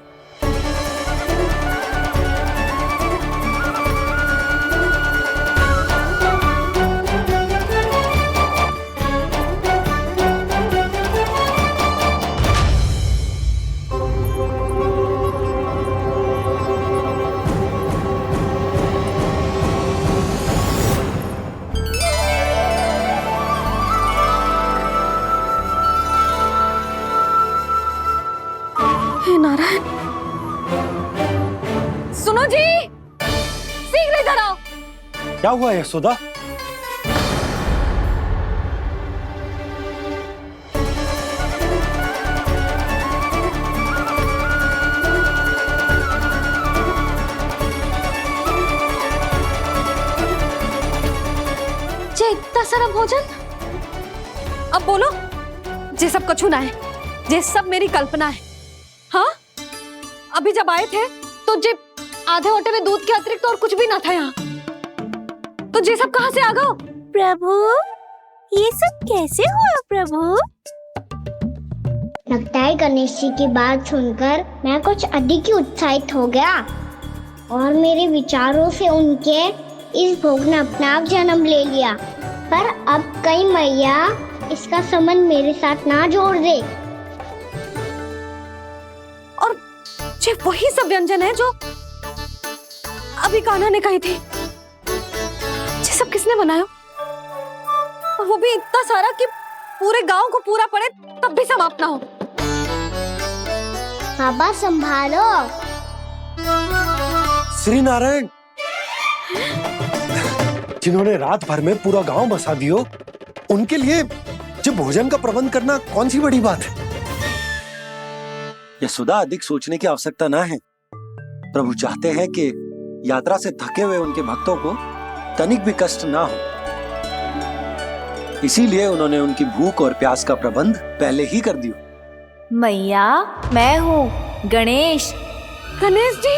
नारायण, सुनो जी, शीघ्र इधर आओ। क्या हुआ यशोदा? जे इतना सारा भोजन, अब बोलो, जे सब कछु ना है, जे सब मेरी कल्पना है। हाँ, अभी जब आए थे तो जे आधे होटे में दूध के अतिरिक्त और कुछ भी ना था यहाँ, तो जे सब कहाँ से आ गए? प्रभु, ये सब कैसे हुआ प्रभु? लगता है गणेश जी की बात सुनकर मैं कुछ अधिक ही उत्साहित हो गया और मेरे विचारों से उनके इस भोग ने अपना आप जन्म ले लिया। पर अब कहीं मैया इसका संबंध मेरे साथ ना जोड़ दे। ये वही सब व्यंजन है जो अभी कान्हा ने कही थी। ये सब किसने बनाया? और वो भी इतना सारा कि पूरे गांव को पूरा पड़े तब भी समाप्त ना हो। बाबा संभालो। श्री नारायण, जिन्होंने रात भर में पूरा गांव बसा दियो, उनके लिए जो भोजन का प्रबंध करना कौन सी बड़ी बात है? यशोदा, अधिक सोचने की आवश्यकता ना है। प्रभु चाहते हैं कि यात्रा से थके हुए उनके भक्तों को तनिक भी कष्ट ना हो, इसीलिए उन्होंने उनकी भूख और प्यास का प्रबंध पहले ही कर दिया। मैया, मैं हूँ गणेश। गणेश जी।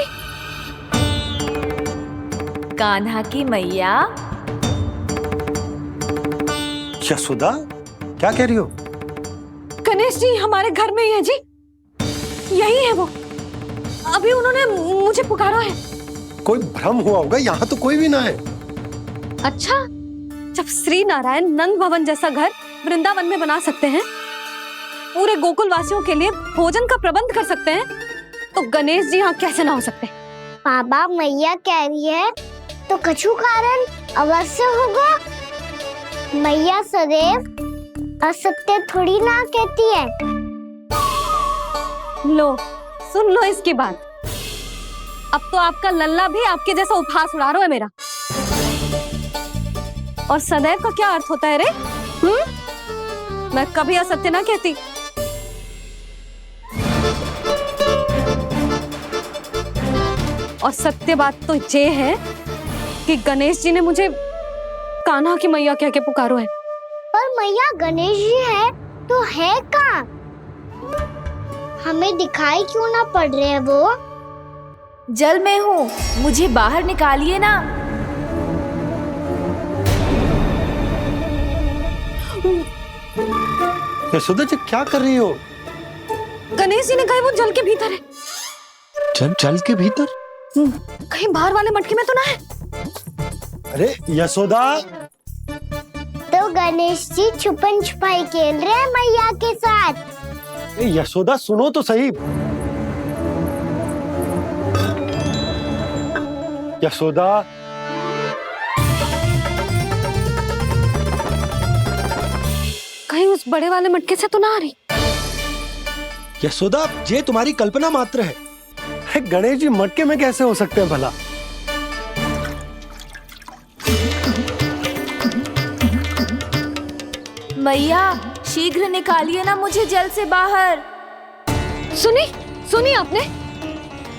कान्हा की मैया। यशोदा, क्या कह रही हो? गणेश जी हमारे घर में ही है जी, यही है वो। अभी उन्होंने मुझे पुकारा है। कोई भ्रम हुआ होगा, यहाँ तो कोई भी ना है। अच्छा, जब श्री नारायण नंद भवन जैसा घर वृंदावन में बना सकते हैं, पूरे गोकुल वासियों के लिए भोजन का प्रबंध कर सकते हैं, तो गणेश जी यहाँ कैसे ना हो सकते? बाबा, मैया कह रही है तो कछु कारण अवश्य होगा। मैया सदैव असत्य थोड़ी ना कहती है। लो, सुन लो इसकी बात। अब तो आपका लल्ला भी आपके जैसा उपहास उड़ा रहा है मेरा। और सदैव का क्या अर्थ होता है रे? मैं कभी असत्य ना कहती। और सत्य बात तो ये है कि गणेश जी ने मुझे कान्हा की मैया कह के पुकारो है। पर मैया गणेश जी है तो है कहाँ? हमें दिखाई क्यों ना पड़ रहे हैं वो? जल में हूँ, मुझे बाहर निकालिए ना। यशोदा जी, क्या कर रही हो? गणेश जी ने कहा वो जल के भीतर है। जल के भीतर? कहीं बाहर वाले मटके में तो ना है? अरे यशोदा! तो गणेश जी छुपन छुपाई खेल रहे हैं मैया के साथ। यशोदा, सुनो तो सही। यशोदा, कहीं उस बड़े वाले मटके से तो ना आ रही? यशोदा, ये तुम्हारी कल्पना मात्र है। गणेश जी मटके में कैसे हो सकते हैं भला? मैया, शीघ्र निकालिए ना मुझे जल से बाहर। सुनी आपने?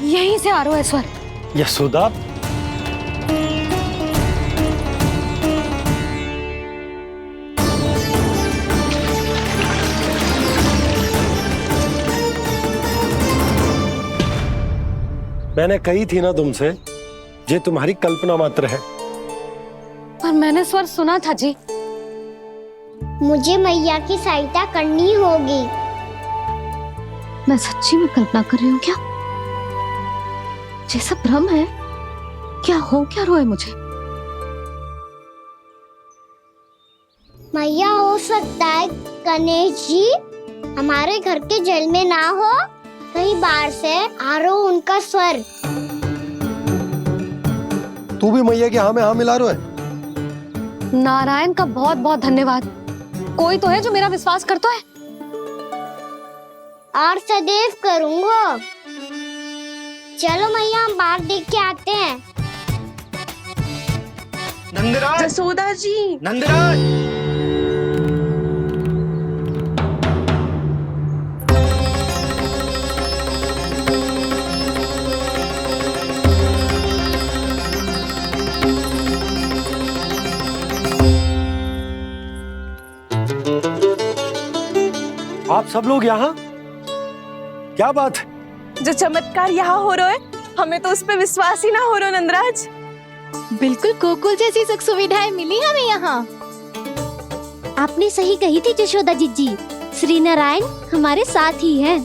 यहीं से आ रहा है स्वर। यशोदा, मैंने कही थी ना तुमसे, ये तुम्हारी कल्पना मात्र है। पर मैंने स्वर सुना था जी। मुझे मैया की सहायता करनी होगी। मैं सच्ची में कल्पना कर रही हूँ क्या? जैसा भ्रम है क्या? हो क्या रहा है मुझे? मैया, हो सकता है गणेश जी हमारे घर के जल में ना हो, कहीं बाहर से आ रहा हो उनका स्वर। तू भी मैया के हाँ में हाँ मिला रहा है। नारायण का बहुत बहुत धन्यवाद। कोई तो है जो मेरा विश्वास करता है। और सदैव करूंगा। चलो मैया, हम बाहर देख के आते हैं। नंदराज, जसोदा जी, नंदराज! आप सब लोग यहाँ? क्या बात है? जो चमत्कार यहाँ हो रहा है, हमें तो उस पर विश्वास ही ना हो रहा नंदराज। बिल्कुल गोकुल जैसी सुख सुविधाएं मिली हमें यहाँ। आपने सही कही थी यशोदा जीजी, श्री नारायण हमारे साथ ही हैं।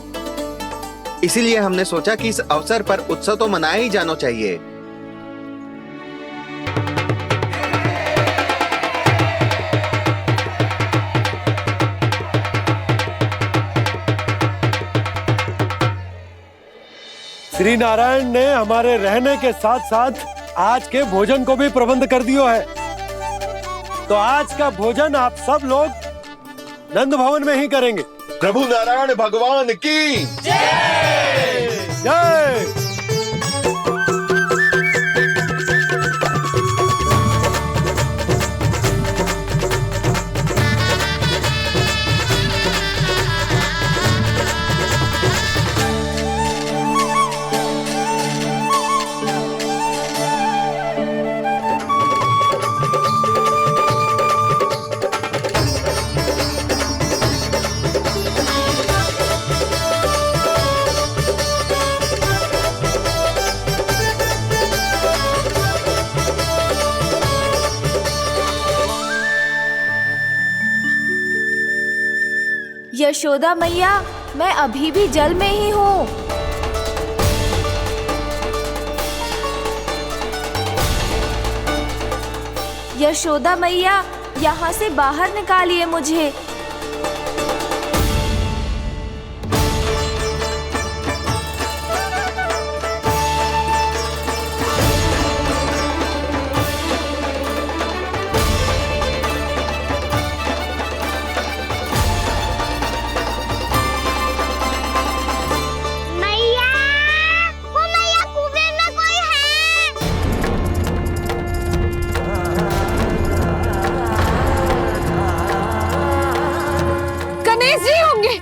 इसीलिए हमने सोचा कि इस अवसर पर उत्सव तो मनाया ही जाना चाहिए। श्री नारायण ने हमारे रहने के साथ साथ आज के भोजन को भी प्रबंध कर दिया है। तो आज का भोजन आप सब लोग नंद भवन में ही करेंगे। प्रभु नारायण भगवान की जय जय। यशोदा मैया, मैं अभी भी जल में ही हूँ। यशोदा मैया, यहाँ से बाहर निकालिए मुझे। मैया, वो मैया कुएं में कोई है। गणेश जी होंगे।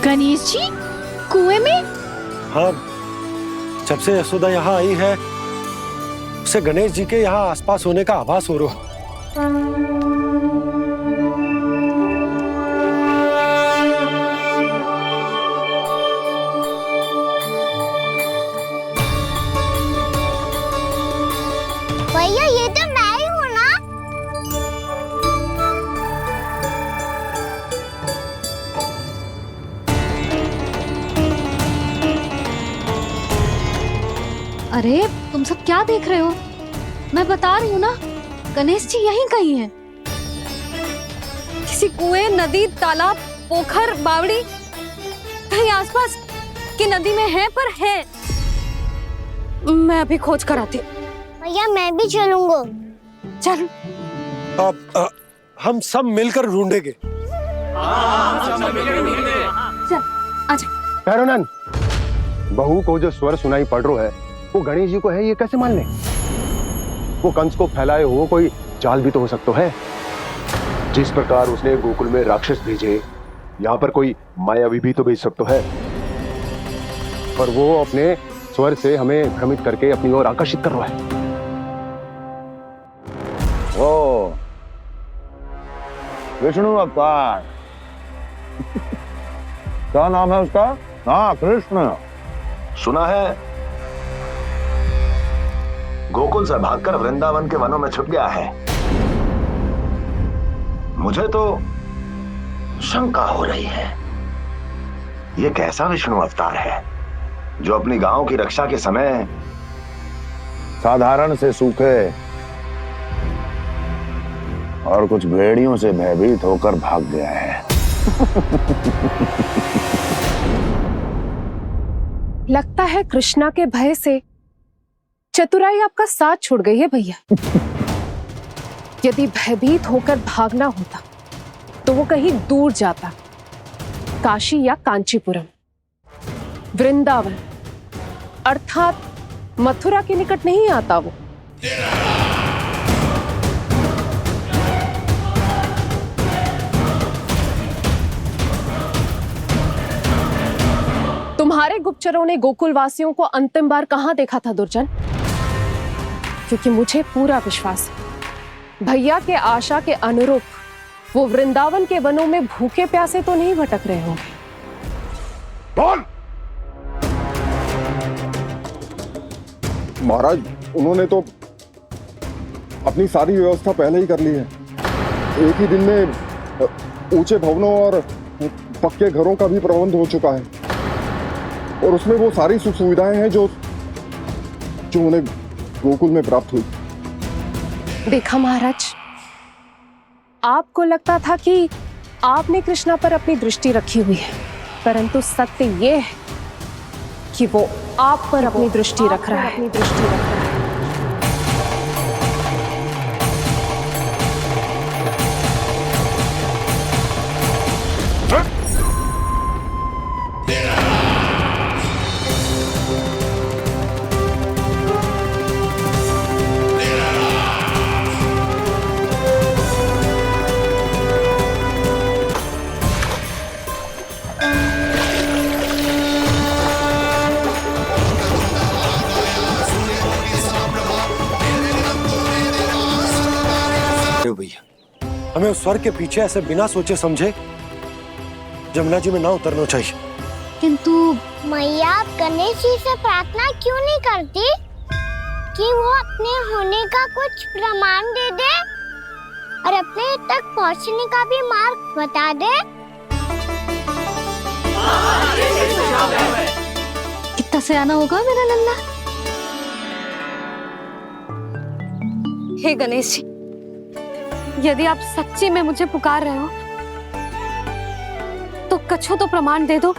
गणेश जी कुएं में? हाँ, जब से यशोदा यहाँ आई है उसे गणेश जी के यहाँ आसपास होने का आभास हो रहा है। भैया ये तो मैं ही हूँ ना। अरे तुम सब क्या देख रहे हो? मैं बता रही हूँ ना, गणेश जी यहीं कहीं हैं। किसी कुएं, नदी, तालाब, पोखर, बावड़ी, कहीं आसपास की नदी में है, पर है। मैं अभी खोज कर आती हूँ। भैया मैं भी चलूंगा। चल। अब हम सब मिलकर ढूंढेंगे। चल आजा। भैरवनान, बहू को जो स्वर सुनाई पड़ रहा है वो गणेश जी को है, ये कैसे मान ले? वो कंस को फैलाए हुए कोई जाल भी तो हो सकता है। जिस प्रकार उसने गोकुल में राक्षस भेजे, यहाँ पर कोई मायावी भी तो भेज सकता है। पर वो अपने स्वर से हमें भ्रमित करके अपनी ओर आकर्षित कर रहा है। ओ विष्णु अवतार। क्या नाम है उसका? हाँ, कृष्ण। सुना है गोकुल से भागकर वृंदावन के वनों में छुप गया है। मुझे तो शंका हो रही है, ये कैसा विष्णु अवतार है जो अपनी गांव की रक्षा के समय साधारण से सूखे और कुछ भेड़ियों से भयभीत होकर भाग गया है। लगता है कृष्णा के भय से चतुराई आपका साथ छोड़ गई है भैया। यदि भयभीत होकर भागना होता तो वो कहीं दूर जाता, काशी या कांचीपुरम, वृंदावन अर्थात मथुरा के निकट नहीं आता वो। तुम्हारे गुप्तचरों ने गोकुल वासियों को अंतिम बार कहां देखा था दुर्जन? क्योंकि मुझे पूरा विश्वास है भैया के आशा के अनुरूप वो वृंदावन के वनों में भूखे प्यासे तो नहीं भटक रहे होंगे। कौन? महाराज, उन्होंने तो अपनी सारी व्यवस्था पहले ही कर ली है। एक ही दिन में ऊंचे भवनों और पक्के घरों का भी प्रबंध हो चुका है, और उसमें वो सारी सुख सुविधाएं हैं जो उन्हें गोकुल में प्राप्त हुई। देखा महाराज, आपको लगता था कि आपने कृष्णा पर अपनी दृष्टि रखी हुई है, परंतु सत्य ये है कि वो आप पर अपनी दृष्टि रख रहा है। भैया, हमें उस स्वर के पीछे ऐसे बिना सोचे समझे जमुना जी में ना उतरना चाहिए। किंतु मैया, आप गणेश जी से प्रार्थना क्यों नहीं करती कि वो अपने होने का कुछ प्रमाण दे दे? और अपने तक पहुंचने का भी मार्ग बता दे। कितना सयाना होगा मेरा लल्ला। हे गणेश जी, यदि आप सच्ची में मुझे पुकार रहे हो तो कछो तो प्रमाण दे दो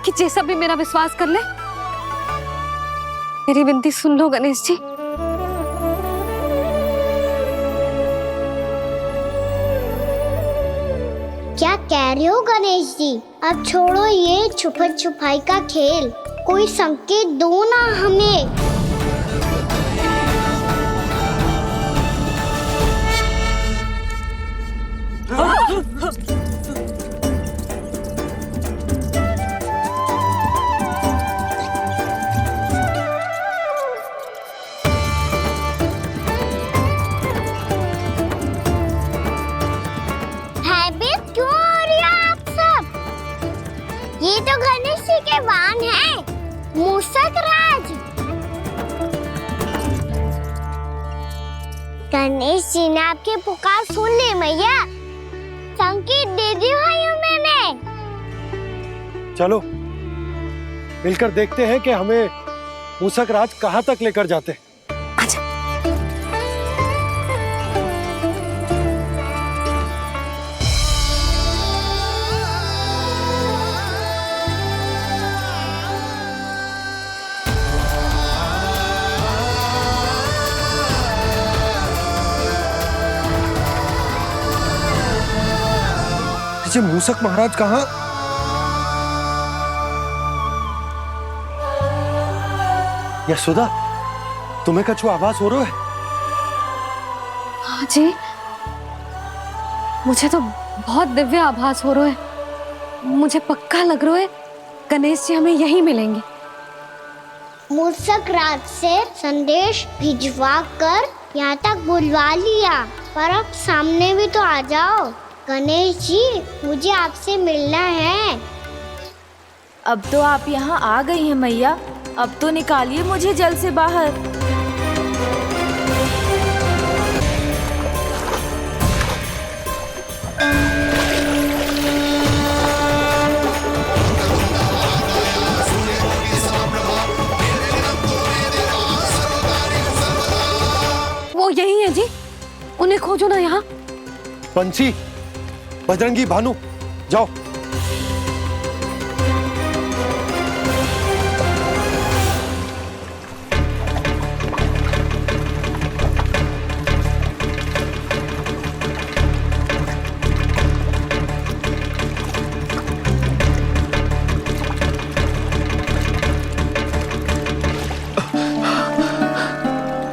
कि जैसा भी मेरा विश्वास कर ले। मेरी विनती सुन लो गणेश जी। क्या कह रहे हो गणेश जी? अब छोड़ो ये छुपन छुपाई का खेल, कोई संकेत दो ना हमें। भयभीत क्यों हो रही हो आप सब? ये तो गणेश जी के वाहन हैं, मूषक राज। गणेश जी ने आपकी पुकार सुन ली मैया, संकेत दे दी भाइयों मैंने। चलो मिलकर देखते हैं कि हमें मूषक राज कहाँ तक लेकर जाते हैं। जी मूषक महाराज कहाँ? यशोदा, तुम्हें कछु आभास हो रहा है? हाँ जी, मुझे तो बहुत दिव्य आभास हो रहा है। मुझे पक्का लग रहा है गणेश जी हमें यहीं मिलेंगे। मूषक राज से संदेश भिजवा कर यहाँ तक बुलवा लिया, पर अब सामने भी तो आ जाओ। गणेश जी, मुझे आपसे मिलना है। अब तो आप यहाँ आ गई हैं मैया, अब तो निकालिए मुझे जल से बाहर। वो यही है जी, उन्हें खोजो ना यहाँ। पंछी, बजरंगी, भानु, जाओ।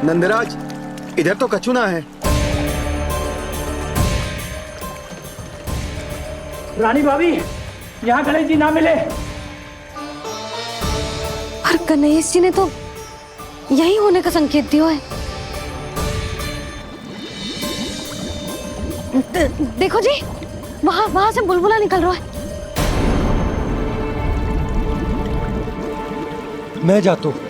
नंदराज, इधर तो कछुना है। रानी भाभी, यहाँ गणेश जी ना मिले। और गणेश जी ने तो यही होने का संकेत दिया है। देखो जी, वहां से बुलबुला निकल रहा है। मैं जाता हूँ।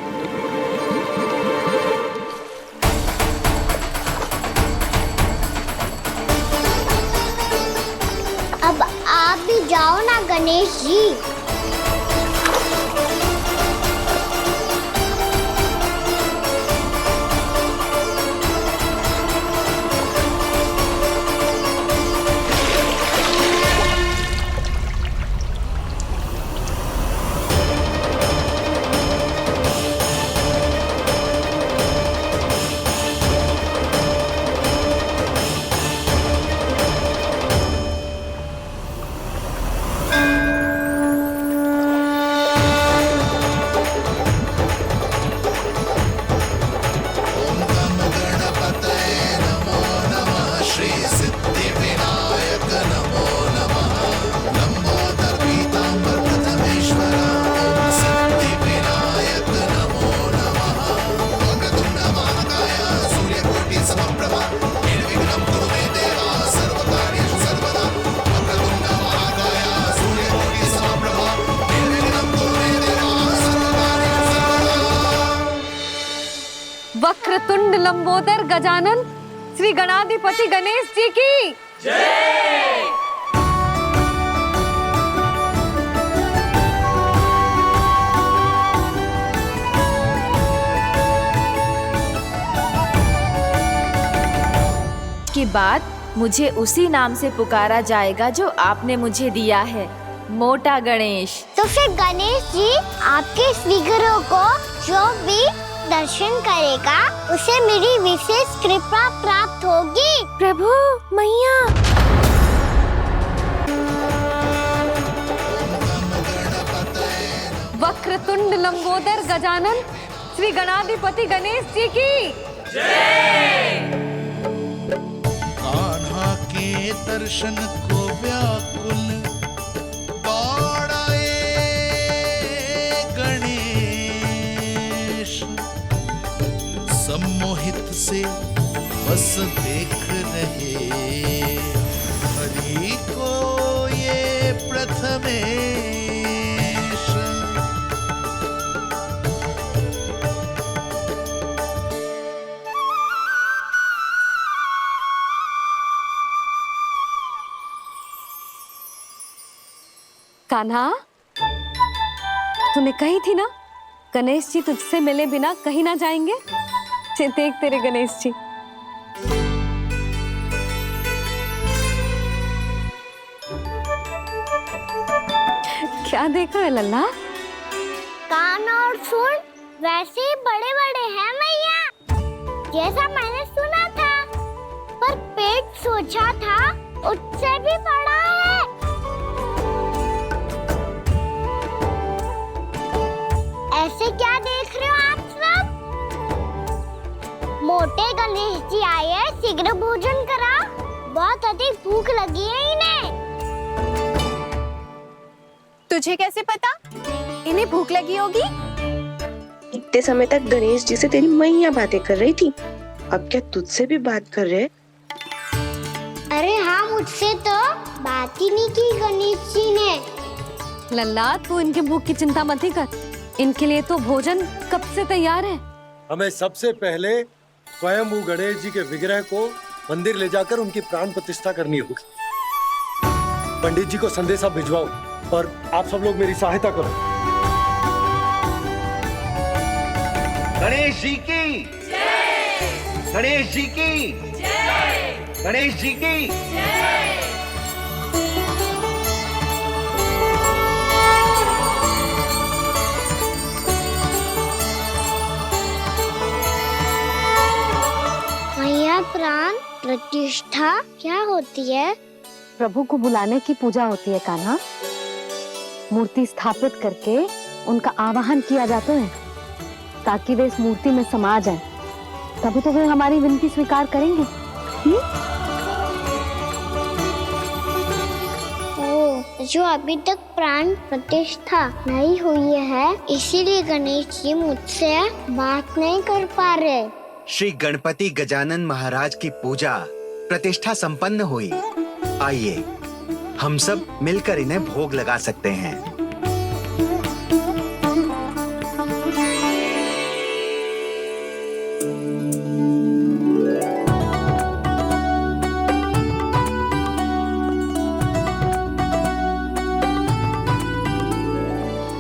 अब आप भी जाओ ना गणेश जी। वक्रतुंड लंबोदर गजानन श्री गणाधिपति गणेश जी की जय। के बाद मुझे उसी नाम से पुकारा जाएगा जो आपने मुझे दिया है, मोटा गणेश। तो फिर गणेश जी आपके इस विग्रह को जो भी दर्शन करेगा उसे मेरी विशेष कृपा प्राप्त होगी। प्रभु, मैया। वक्रतुंड लंबोदर गजानन श्री गणाधिपति गणेश जी की जय। कान्हा के दर्शन को व्याकुल दौड़ाए गणेश, सम्मोहित से बस देख रहे हरि को ये प्रथमेश। कान्हा, तूने कही थी ना गणेश जी तुझसे मिले बिना कहीं ना जाएंगे। देख तेरे गणेश जी। क्या देख रहे लल्ला? कान और सुन वैसे ही बड़े बड़े हैं मैया, जैसा मैंने सुना था, पर पेट सोचा था उससे भी बड़ा है। ऐसे क्या देख रहे हो आप सब? मोटे गणेश जी आए हैं, शीघ्र भोजन करा, बहुत अधिक भूख लगी है इन्हें। तुझे कैसे पता इन्हें भूख लगी होगी? इतने समय तक गणेश जी से तेरी मैया बातें कर रही थी, अब क्या तुझसे भी बात कर रहे? अरे हाँ, मुझसे तो बात ही नहीं की गणेश जी ने। लल्ला, तू इनके भूख की चिंता मत ही कर, इनके लिए तो भोजन कब से तैयार है। हमें सबसे पहले स्वयं गणेश जी के विग्रह को मंदिर ले जाकर उनकी प्राण प्रतिष्ठा करनी होगी। पंडित जी को संदेशा भिजवाओ और आप सब लोग मेरी सहायता करो। गणेश जी की जय। गणेश जी की जय। गणेश जी की जय। मैया, प्राण प्रतिष्ठा क्या होती है? प्रभु को बुलाने की पूजा होती है कान्हा। मूर्ति स्थापित करके उनका आवाहन किया जाता है ताकि वे इस मूर्ति में समा जाए, तभी तो वे हमारी विनती स्वीकार करेंगे। ओ, जो अभी तक प्राण प्रतिष्ठा नहीं हुई है, इसीलिए गणेश जी मुझसे बात नहीं कर पा रहे। श्री गणपति गजानन महाराज की पूजा प्रतिष्ठा संपन्न हुई। आइए हम सब मिलकर इन्हें भोग लगा सकते हैं।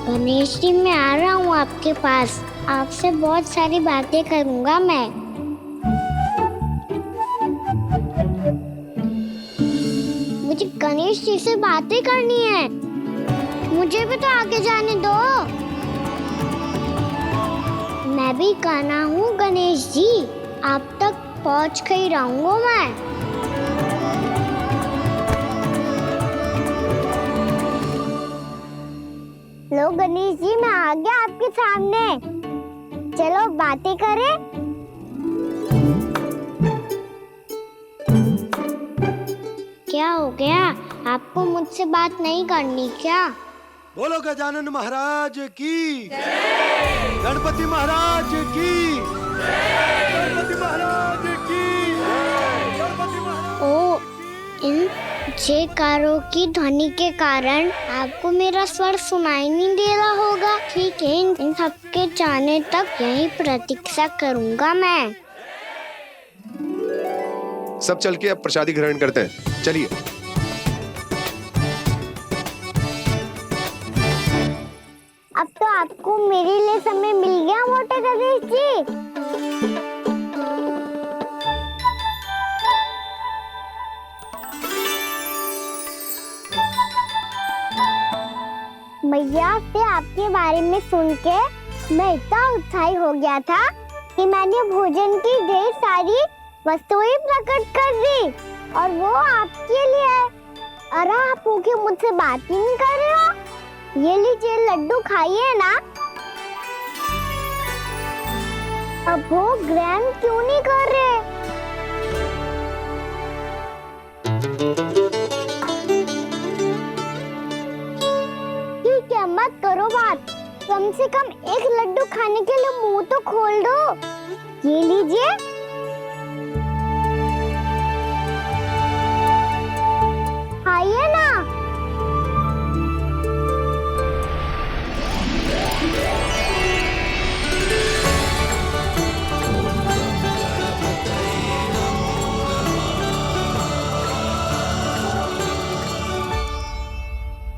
गणेश जी, मैं आ रहा हूँ आपके पास, आपसे बहुत सारी बातें करूँगा मैं। मुझे गणेश जी से बातें करनी है, मुझे भी तो आगे जाने दो। मैं भी कान्हा हूँ गणेश जी, आप तक पहुँच कर ही रहूँगा मैं। लो गणेश जी, मैं आ गया आपके सामने, चलो बातें करें। क्या हो गया, आपको मुझसे बात नहीं करनी क्या? बोलो गजानन महाराज की जय। गणपति महाराज की जय। गणपति महाराज की जय। गणपति महाराज। ओ, इन जयकारों की ध्वनि के कारण आपको मेरा स्वर सुनाई नहीं दे रहा होगा। ठीक है, इन सबके जाने तक यही प्रतीक्षा करूंगा मैं। सब चल के अब प्रसादी ग्रहण करते हैं, चलिए। अब तो आपको मेरे लिए समय मिल गया मोटे गणेश जी। मैया से आपके बारे में सुन के मैं इतना उत्साही हो गया था कि मैंने भोजन की ढेर सारी वस्तुएं प्रकट कर दी, और वो आपके लिए। अरे आप भूखे मुझसे बात ही नहीं कर रहे हो। ये लीजिए लड्डू खाइए ना। अब भोग ग्रहण क्यों नहीं कर रहे? मत करो बात, कम से कम एक लड्डू खाने के लिए मुंह तो खोल दो। ये लीजिए। खाइए ना।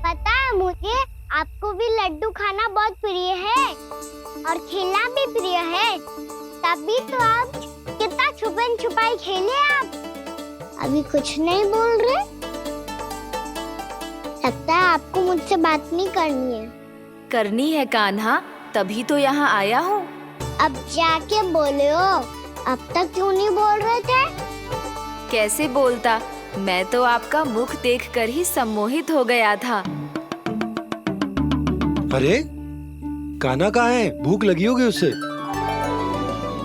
पता है मुझे आपको भी लड्डू खाना बहुत प्रिय है और खेलना भी प्रिय है, तभी तो आप कितना छुपन छुपाई खेले। आप अभी कुछ नहीं बोल रहे। लगता है आपको मुझसे बात नहीं करनी है। करनी है कान्हा, तभी तो यहाँ आया हूँ। अब जाके बोलो। अब तक क्यों नहीं बोल रहे थे? कैसे बोलता, मैं तो आपका मुख देखकर ही सम्मोहित हो गया था। अरे कान्हा कहाँ है? भूख लगी होगी उसे।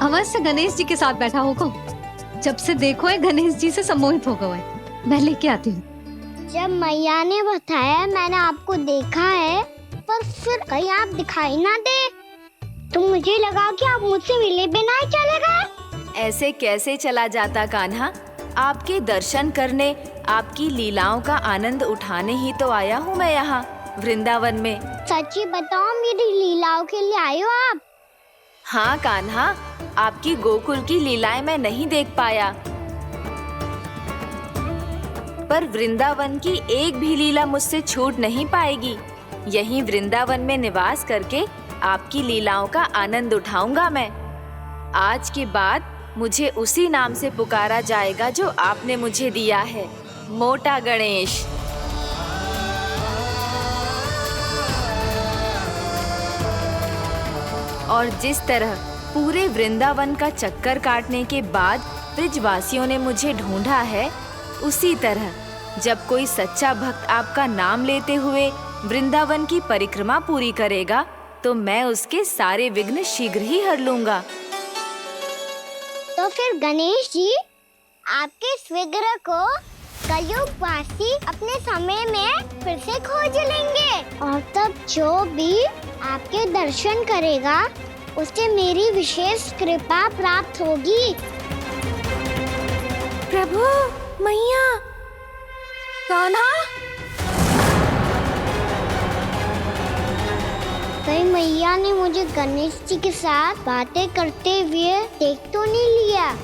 अवश्य गणेश जी के साथ बैठा होगा। जब से देखो है गणेश जी से सम्मोहित हो गया है। मैं लेके आती हूँ। जब मैया ने बताया मैंने आपको देखा है, पर फिर कहीं आप दिखाई ना दे, तो मुझे लगा कि आप मुझसे मिले बिना ही चले गए। ऐसे कैसे चला जाता कान्हा? आपके दर्शन करने, आपकी लीलाओं का आनंद उठाने ही तो आया हूँ मैं यहाँ वृंदावन में। सच्ची बताओ, मेरी लीलाओं के लिए आए हो आप? हाँ कान्हा, आपकी गोकुल की लीलाएं मैं नहीं देख पाया, पर वृंदावन की एक भी लीला मुझसे छूट नहीं पाएगी। यहीं वृंदावन में निवास करके आपकी लीलाओं का आनंद उठाऊंगा मैं। आज के बाद मुझे उसी नाम से पुकारा जाएगा जो आपने मुझे दिया है, मोटा गणेश। और जिस तरह पूरे वृंदावन का चक्कर काटने के बाद ब्रिजवासियों ने मुझे ढूंढा है, उसी तरह जब कोई सच्चा भक्त आपका नाम लेते हुए वृंदावन की परिक्रमा पूरी करेगा, तो मैं उसके सारे विघ्न शीघ्र ही हर लूंगा। तो फिर गणेश जी, आपके इस विग्रह को कलयुगवासी अपने समय में फिर से खोज लेंगे, और तब जो भी आपके दर्शन करेगा उसे मेरी विशेष कृपा प्राप्त होगी। प्रभु, मैया, कान्हा, कहीं मैया ने मुझे गणेश जी के साथ बातें करते हुए देख तो नहीं लिया?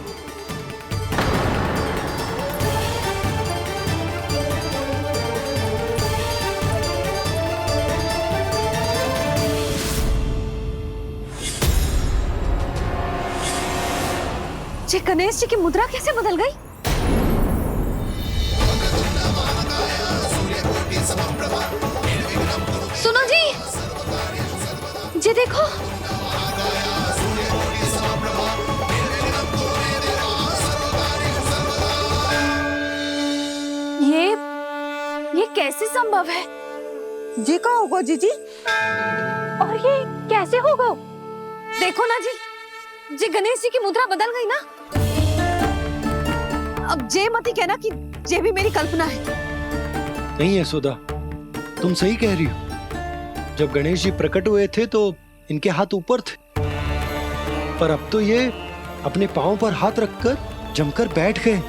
ये गणेश जी की मुद्रा कैसे बदल गई? सुनो जी, ये देखो। ये कैसे संभव है? जी का होगा जीजी? और ये कैसे होगा? देखो ना जी, जी गणेश जी की मुद्रा बदल गई ना। अब जे मती कहना कि ये भी मेरी कल्पना है। नहीं यशोदा, तुम सही कह रही हो। जब गणेश जी प्रकट हुए थे तो इनके हाथ ऊपर थे, पर अब तो ये अपने पांव पर हाथ रखकर जमकर बैठ गए।